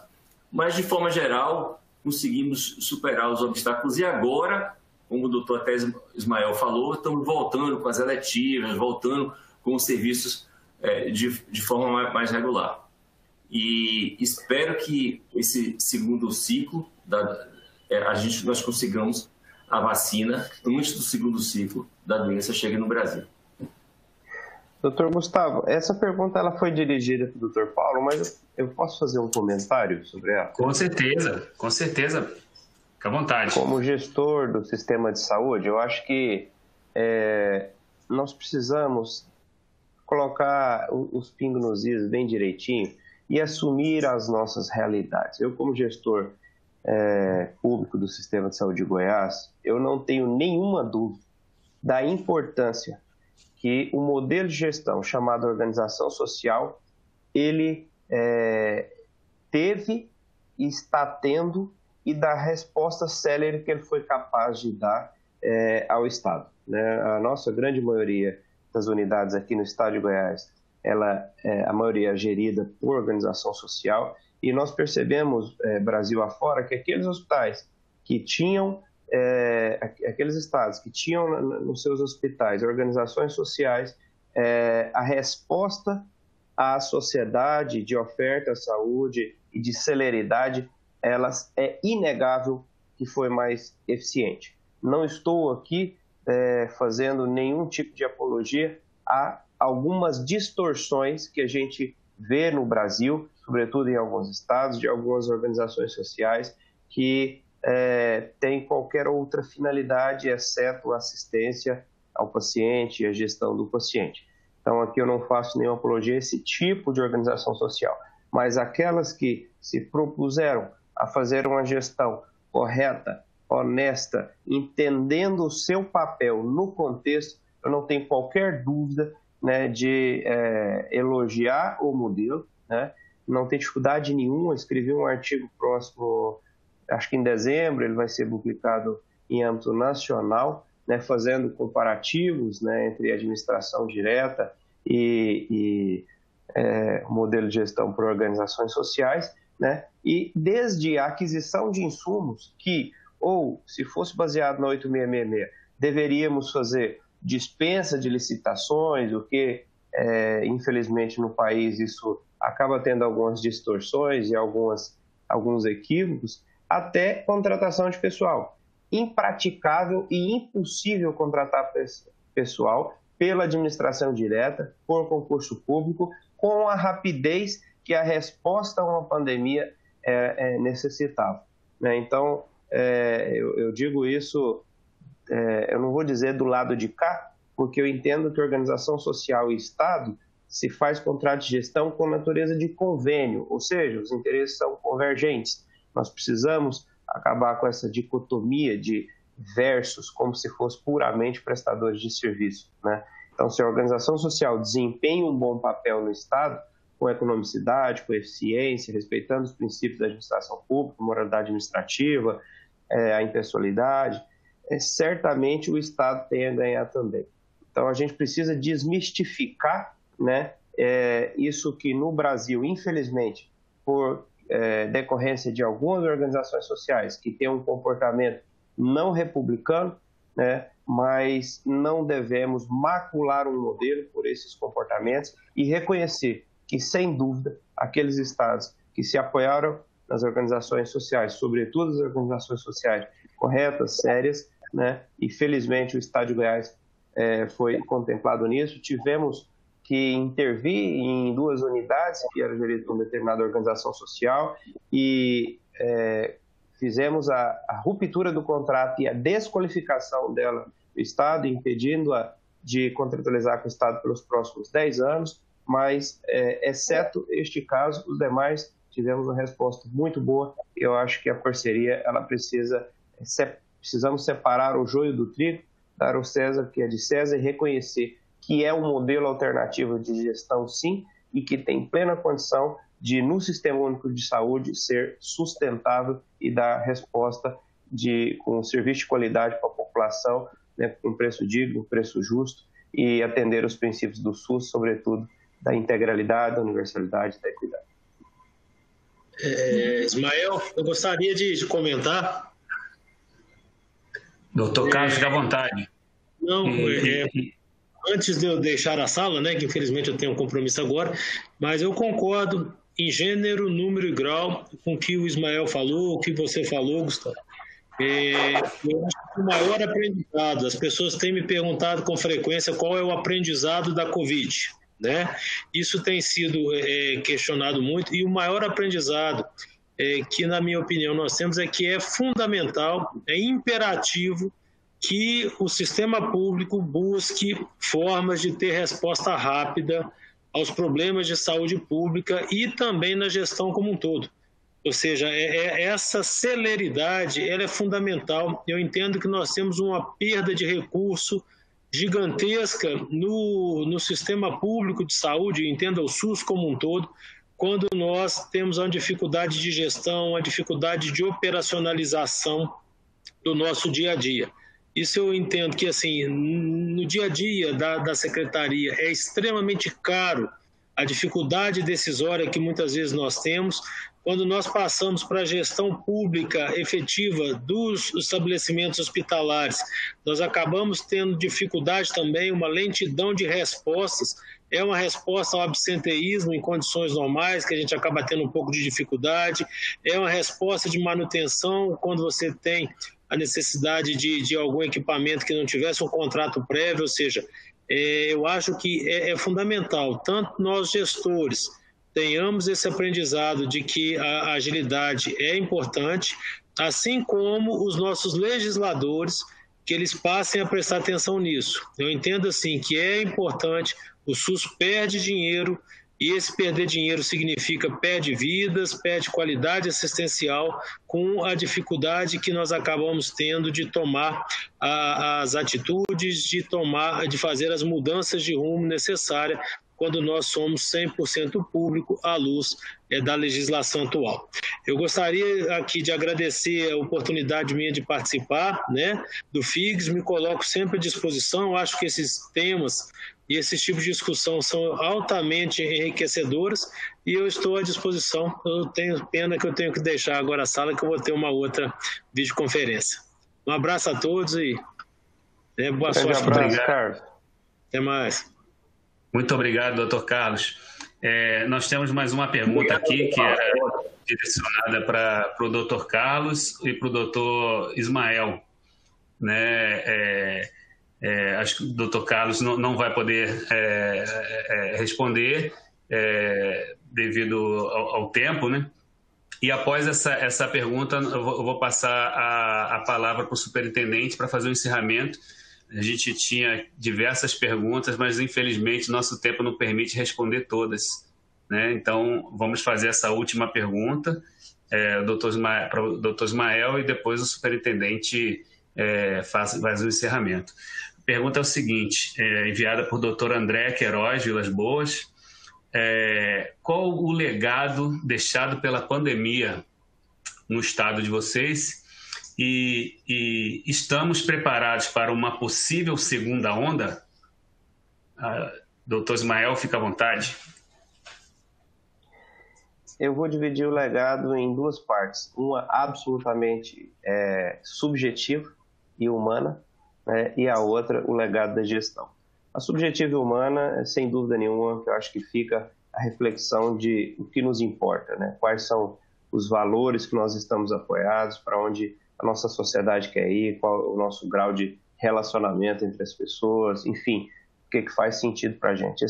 mas de forma geral conseguimos superar os obstáculos e agora, como o doutor até Ismael falou, estamos voltando com as eletivas, voltando com os serviços de forma mais regular. E espero que esse segundo ciclo, nós consigamos a vacina antes do segundo ciclo da doença chegue no Brasil. Doutor Gustavo, essa pergunta ela foi dirigida para o doutor Paulo, mas eu posso fazer um comentário sobre ela? Com certeza, com certeza. Fica à vontade. Como gestor do sistema de saúde, eu acho que nós precisamos colocar os pingos nos is bem direitinho e assumir as nossas realidades. Eu, como gestor público do Sistema de Saúde de Goiás, eu não tenho nenhuma dúvida da importância que o modelo de gestão chamado organização social, ele teve e está tendo e da resposta célere que ele foi capaz de dar ao Estado. Né? A nossa grande maioria das unidades aqui no Estado de Goiás, a maioria é gerida por organização social, e nós percebemos, Brasil afora, que aqueles hospitais que tinham, aqueles estados que tinham nos seus hospitais organizações sociais, a resposta à sociedade de oferta à saúde e de celeridade, é inegável que foi mais eficiente. Não estou aqui fazendo nenhum tipo de apologia a algumas distorções que a gente vê no Brasil, sobretudo em alguns estados, de algumas organizações sociais que têm qualquer outra finalidade, exceto a assistência ao paciente e a gestão do paciente. Então, aqui eu não faço nenhuma apologia a esse tipo de organização social, mas aquelas que se propuseram a fazer uma gestão correta, honesta, entendendo o seu papel no contexto, eu não tenho qualquer dúvida, né, de elogiar o modelo, né? Não tem dificuldade nenhuma. Eu escrevi um artigo próximo, acho que em dezembro, ele vai ser publicado em âmbito nacional, né, fazendo comparativos, né, entre administração direta e modelo de gestão por organizações sociais, né, e desde a aquisição de insumos que, ou se fosse baseado na 8666, deveríamos fazer dispensa de licitações, o que, infelizmente, no país isso acaba tendo algumas distorções e alguns equívocos, até contratação de pessoal. Impraticável e impossível contratar pessoal pela administração direta, por concurso público, com a rapidez que a resposta a uma pandemia necessitava. Né? Então, eu digo isso, eu não vou dizer do lado de cá, porque eu entendo que organização social e Estado se faz contrato de gestão com natureza de convênio, ou seja, os interesses são convergentes. Nós precisamos acabar com essa dicotomia de versus, como se fosse puramente prestadores de serviço, né? Então, se a organização social desempenha um bom papel no Estado, com economicidade, com eficiência, respeitando os princípios da administração pública, moralidade administrativa, a impessoalidade, certamente o Estado tem a ganhar também. Então, a gente precisa desmistificar, né, isso que no Brasil, infelizmente, por decorrência de algumas organizações sociais que têm um comportamento não republicano, né, mas não devemos macular um modelo por esses comportamentos e reconhecer que, sem dúvida, aqueles estados que se apoiaram nas organizações sociais, sobretudo as organizações sociais corretas, sérias, né, e felizmente o Estado de Goiás foi contemplado nisso. Tivemos que intervir em 2 unidades que eram geridas por uma determinada organização social e fizemos a ruptura do contrato e a desqualificação dela do Estado, impedindo-a de contratualizar com o Estado pelos próximos 10 anos, mas, exceto este caso, os demais tivemos uma resposta muito boa. Eu acho que a parceria, ela precisamos separar o joio do trigo, dar ao César o que é de César e reconhecer que é um modelo alternativo de gestão, sim, e que tem plena condição de, no Sistema Único de Saúde, ser sustentável e dar resposta com serviço de qualidade para a população, né, com preço digno, preço justo, e atender os princípios do SUS, sobretudo da integralidade, da universalidade e da equidade. Ismael, eu gostaria de comentar. Doutor Carlos, fique à vontade. Não, antes de eu deixar a sala, né, que infelizmente eu tenho um compromisso agora, mas eu concordo em gênero, número e grau com o que o Ismael falou, o que você falou, Gustavo. Eu acho que o maior aprendizado, as pessoas têm me perguntado com frequência qual é o aprendizado da Covid, né? Isso tem sido questionado muito, e o maior aprendizado que, na minha opinião, nós temos é que é fundamental, é imperativo que o sistema público busque formas de ter resposta rápida aos problemas de saúde pública e também na gestão como um todo. Ou seja, essa celeridade ela é fundamental. Eu entendo que nós temos uma perda de recurso gigantesca no sistema público de saúde, entenda o SUS como um todo, quando nós temos uma dificuldade de gestão, uma dificuldade de operacionalização do nosso dia a dia. Isso eu entendo que, assim, no dia a dia da secretaria é extremamente caro a dificuldade decisória que muitas vezes nós temos. Quando nós passamos para a gestão pública efetiva dos estabelecimentos hospitalares, nós acabamos tendo dificuldade também, uma lentidão de respostas. É uma resposta ao absenteísmo em condições normais, que a gente acaba tendo um pouco de dificuldade. É uma resposta de manutenção, quando você tem a necessidade de algum equipamento que não tivesse um contrato prévio. Ou seja, eu acho que é fundamental, tanto nós gestores tenhamos esse aprendizado de que a agilidade é importante, assim como os nossos legisladores, que eles passem a prestar atenção nisso. Eu entendo assim que é importante, o SUS perde dinheiro, e esse perder dinheiro significa perde vidas, perde qualidade assistencial, com a dificuldade que nós acabamos tendo de tomar as atitudes, de fazer as mudanças de rumo necessárias quando nós somos 100% público à luz da legislação atual. Eu gostaria aqui de agradecer a oportunidade minha de participar, né, do FIGS, me coloco sempre à disposição, acho que esses temas e esses tipos de discussão são altamente enriquecedores e eu estou à disposição. Eu tenho pena que eu tenho que deixar agora a sala, que eu vou ter uma outra videoconferência. Um abraço a todos e boa sorte. Obrigado, Carlos. Até mais. Muito obrigado, doutor Carlos. Nós temos mais uma pergunta aqui que é direcionada para o doutor Carlos e para o doutor Ismael. Né? Acho que o doutor Carlos não vai poder responder devido ao tempo, né? E após essa pergunta, eu vou passar a palavra para o superintendente para fazer o encerramento. A gente tinha diversas perguntas, mas infelizmente nosso tempo não permite responder todas, né? Então, vamos fazer essa última pergunta para o doutor Ismael e depois o superintendente faz o encerramento. A pergunta é o seguinte, enviada por doutor André Queiroz, Vilas Boas. Qual o legado deixado pela pandemia no estado de vocês e estamos preparados para uma possível segunda onda? Doutor Ismael, fica à vontade. Eu vou dividir o legado em duas partes, uma absolutamente subjetiva e humana, né, e a outra o legado da gestão. A subjetiva e humana, sem dúvida nenhuma, que eu acho que fica a reflexão de o que nos importa, né? Quais são os valores que nós estamos apoiados, para onde a nossa sociedade quer ir, qual o nosso grau de relacionamento entre as pessoas, enfim, o que faz sentido para a gente.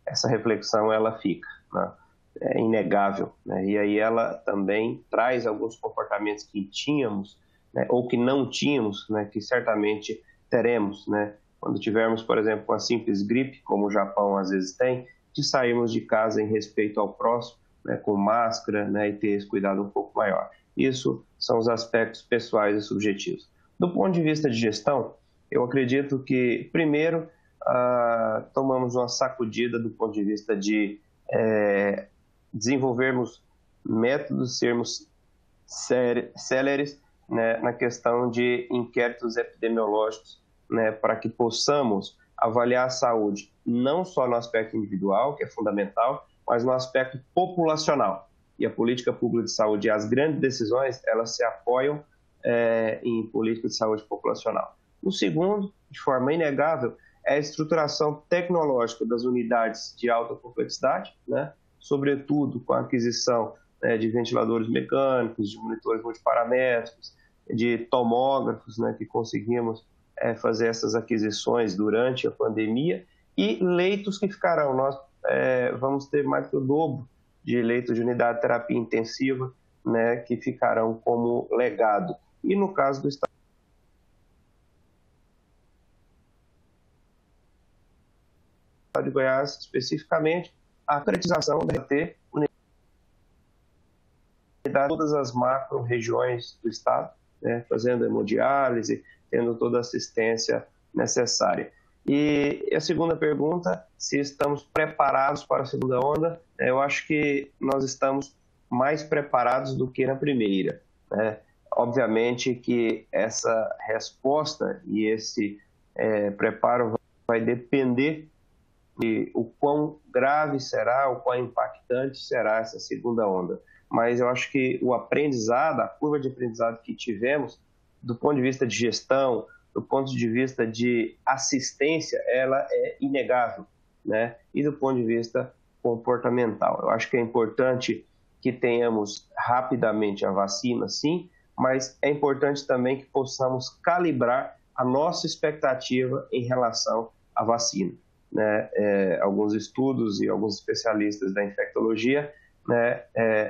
Essa reflexão, ela fica, né? É inegável, né? E aí ela também traz alguns comportamentos que tínhamos, né, ou que não tínhamos, né, que certamente teremos, né? Quando tivermos, por exemplo, uma simples gripe, como o Japão às vezes tem, de sairmos de casa em respeito ao próximo, né, com máscara, né, e ter esse cuidado um pouco maior. Isso são os aspectos pessoais e subjetivos. Do ponto de vista de gestão, eu acredito que, primeiro, tomamos uma sacudida do ponto de vista de desenvolvermos métodos, sermos céleres, né, na questão de inquéritos epidemiológicos, né, para que possamos avaliar a saúde não só no aspecto individual, que é fundamental, mas no aspecto populacional. E a política pública de saúde e as grandes decisões, elas se apoiam em política de saúde populacional. O segundo, de forma inegável, é a estruturação tecnológica das unidades de alta complexidade, né, sobretudo com a aquisição de ventiladores mecânicos, de monitores multiparamétricos, de tomógrafos, né, que conseguimos fazer essas aquisições durante a pandemia, e leitos que ficarão. Nós vamos ter mais que o dobro de leitos de unidade de terapia intensiva, né, que ficarão como legado. E no caso do estado de Goiás, especificamente, a concretização deve ter unidade em todas as macro-regiões do estado, né, fazendo hemodiálise, tendo toda a assistência necessária. E a segunda pergunta, se estamos preparados para a segunda onda, eu acho que nós estamos mais preparados do que na primeira, né? Obviamente que essa resposta e esse preparo vai depender de o quão grave será, o quão impactante será essa segunda onda. Mas eu acho que o aprendizado, a curva de aprendizado que tivemos, do ponto de vista de gestão, do ponto de vista de assistência, ela é inegável, né? E do ponto de vista comportamental. Eu acho que é importante que tenhamos rapidamente a vacina, sim, mas é importante também que possamos calibrar a nossa expectativa em relação à vacina, né? Alguns estudos e alguns especialistas da infectologia, né,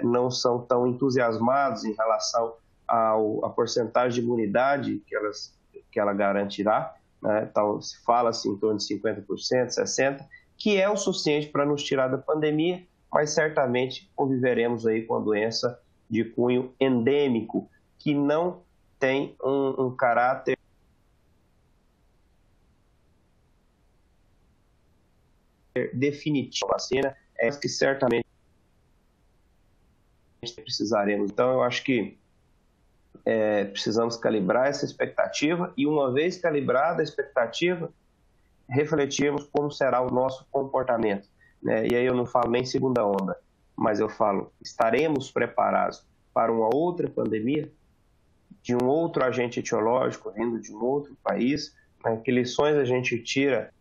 não são tão entusiasmados em relação à porcentagem de imunidade que ela garantirá, né? Então, se fala-se em torno de 50%, 60%, que é o suficiente para nos tirar da pandemia, mas certamente conviveremos aí com a doença de cunho endêmico, que não tem um caráter definitiva a vacina, é que certamente precisaremos. Então, eu acho que precisamos calibrar essa expectativa e, uma vez calibrada a expectativa, refletirmos como será o nosso comportamento, né? E aí eu não falo nem segunda onda, mas eu falo, estaremos preparados para uma outra pandemia, de um outro agente etiológico vindo de um outro país, né? Que lições a gente tira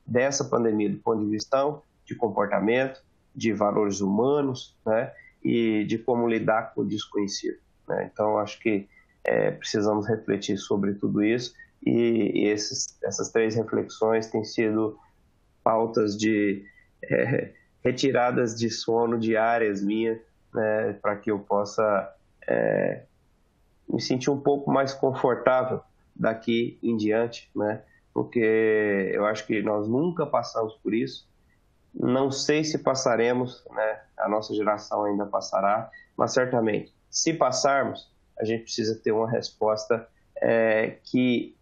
dessa pandemia do ponto de vista de comportamento, de valores humanos, né? E de como lidar com o desconhecido, né? Então, acho que precisamos refletir sobre tudo isso e essas 3 reflexões têm sido pautas de retiradas de sono diárias minhas, né? Para que eu possa me sentir um pouco mais confortável daqui em diante, né? Porque eu acho que nós nunca passamos por isso. Não sei se passaremos, né? A nossa geração ainda passará, mas certamente, se passarmos, a gente precisa ter uma resposta que,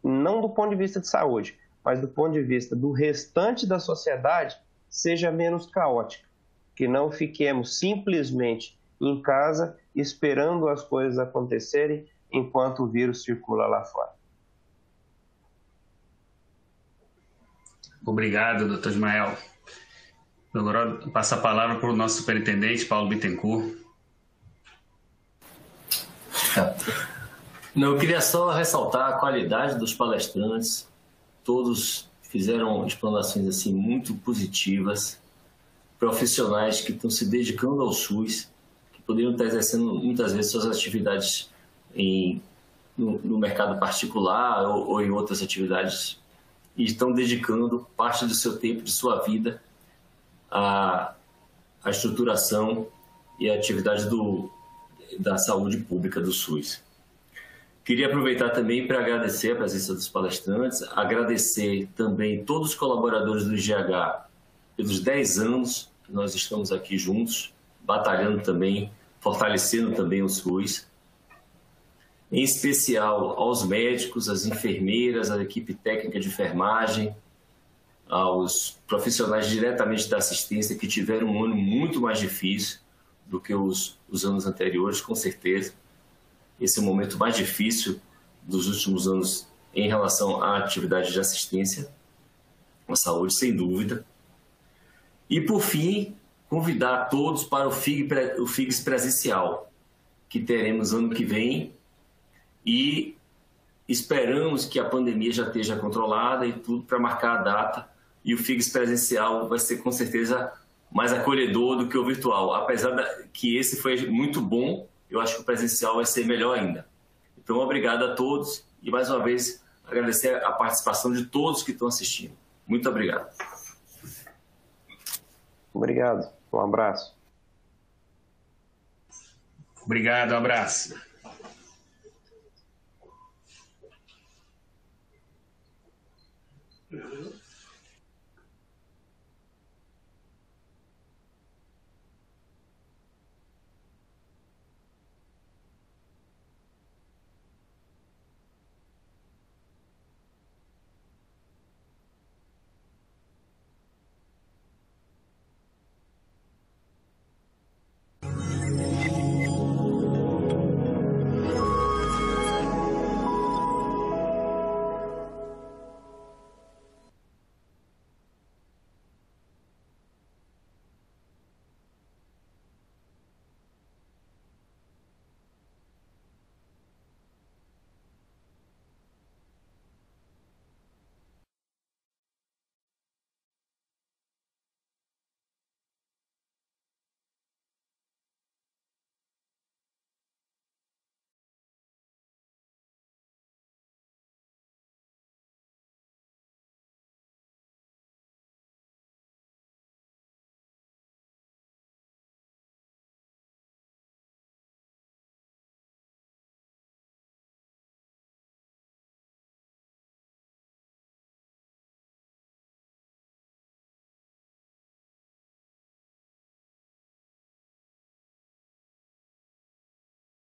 não do ponto de vista de saúde, mas do ponto de vista do restante da sociedade, seja menos caótica. Que não fiquemos simplesmente em casa esperando as coisas acontecerem enquanto o vírus circula lá fora. Obrigado, doutor Ismael. Agora passo a palavra para o nosso superintendente, Paulo Bittencourt. Não, eu queria só ressaltar a qualidade dos palestrantes. Todos fizeram explanações assim, muito positivas. Profissionais que estão se dedicando ao SUS, que poderiam estar exercendo muitas vezes suas atividades no mercado particular ou em outras atividades, e estão dedicando parte do seu tempo, de sua vida, à estruturação e à atividade da saúde pública do SUS. Queria aproveitar também para agradecer a presença dos palestrantes, agradecer também todos os colaboradores do IGH pelos 10 anos que nós estamos aqui juntos, batalhando também, fortalecendo também o SUS. Em especial aos médicos, às enfermeiras, à equipe técnica de enfermagem, aos profissionais diretamente da assistência que tiveram um ano muito mais difícil do que os anos anteriores, com certeza. Esse é o momento mais difícil dos últimos anos em relação à atividade de assistência à saúde, sem dúvida. E, por fim, convidar todos para o FIGS presencial, que teremos ano que vem, e esperamos que a pandemia já esteja controlada e tudo para marcar a data, e o FIGS presencial vai ser, com certeza, mais acolhedor do que o virtual. Apesar que esse foi muito bom, eu acho que o presencial vai ser melhor ainda. Então, obrigado a todos e, mais uma vez, agradecer a participação de todos que estão assistindo. Muito obrigado. Obrigado. Um abraço. Obrigado, um abraço.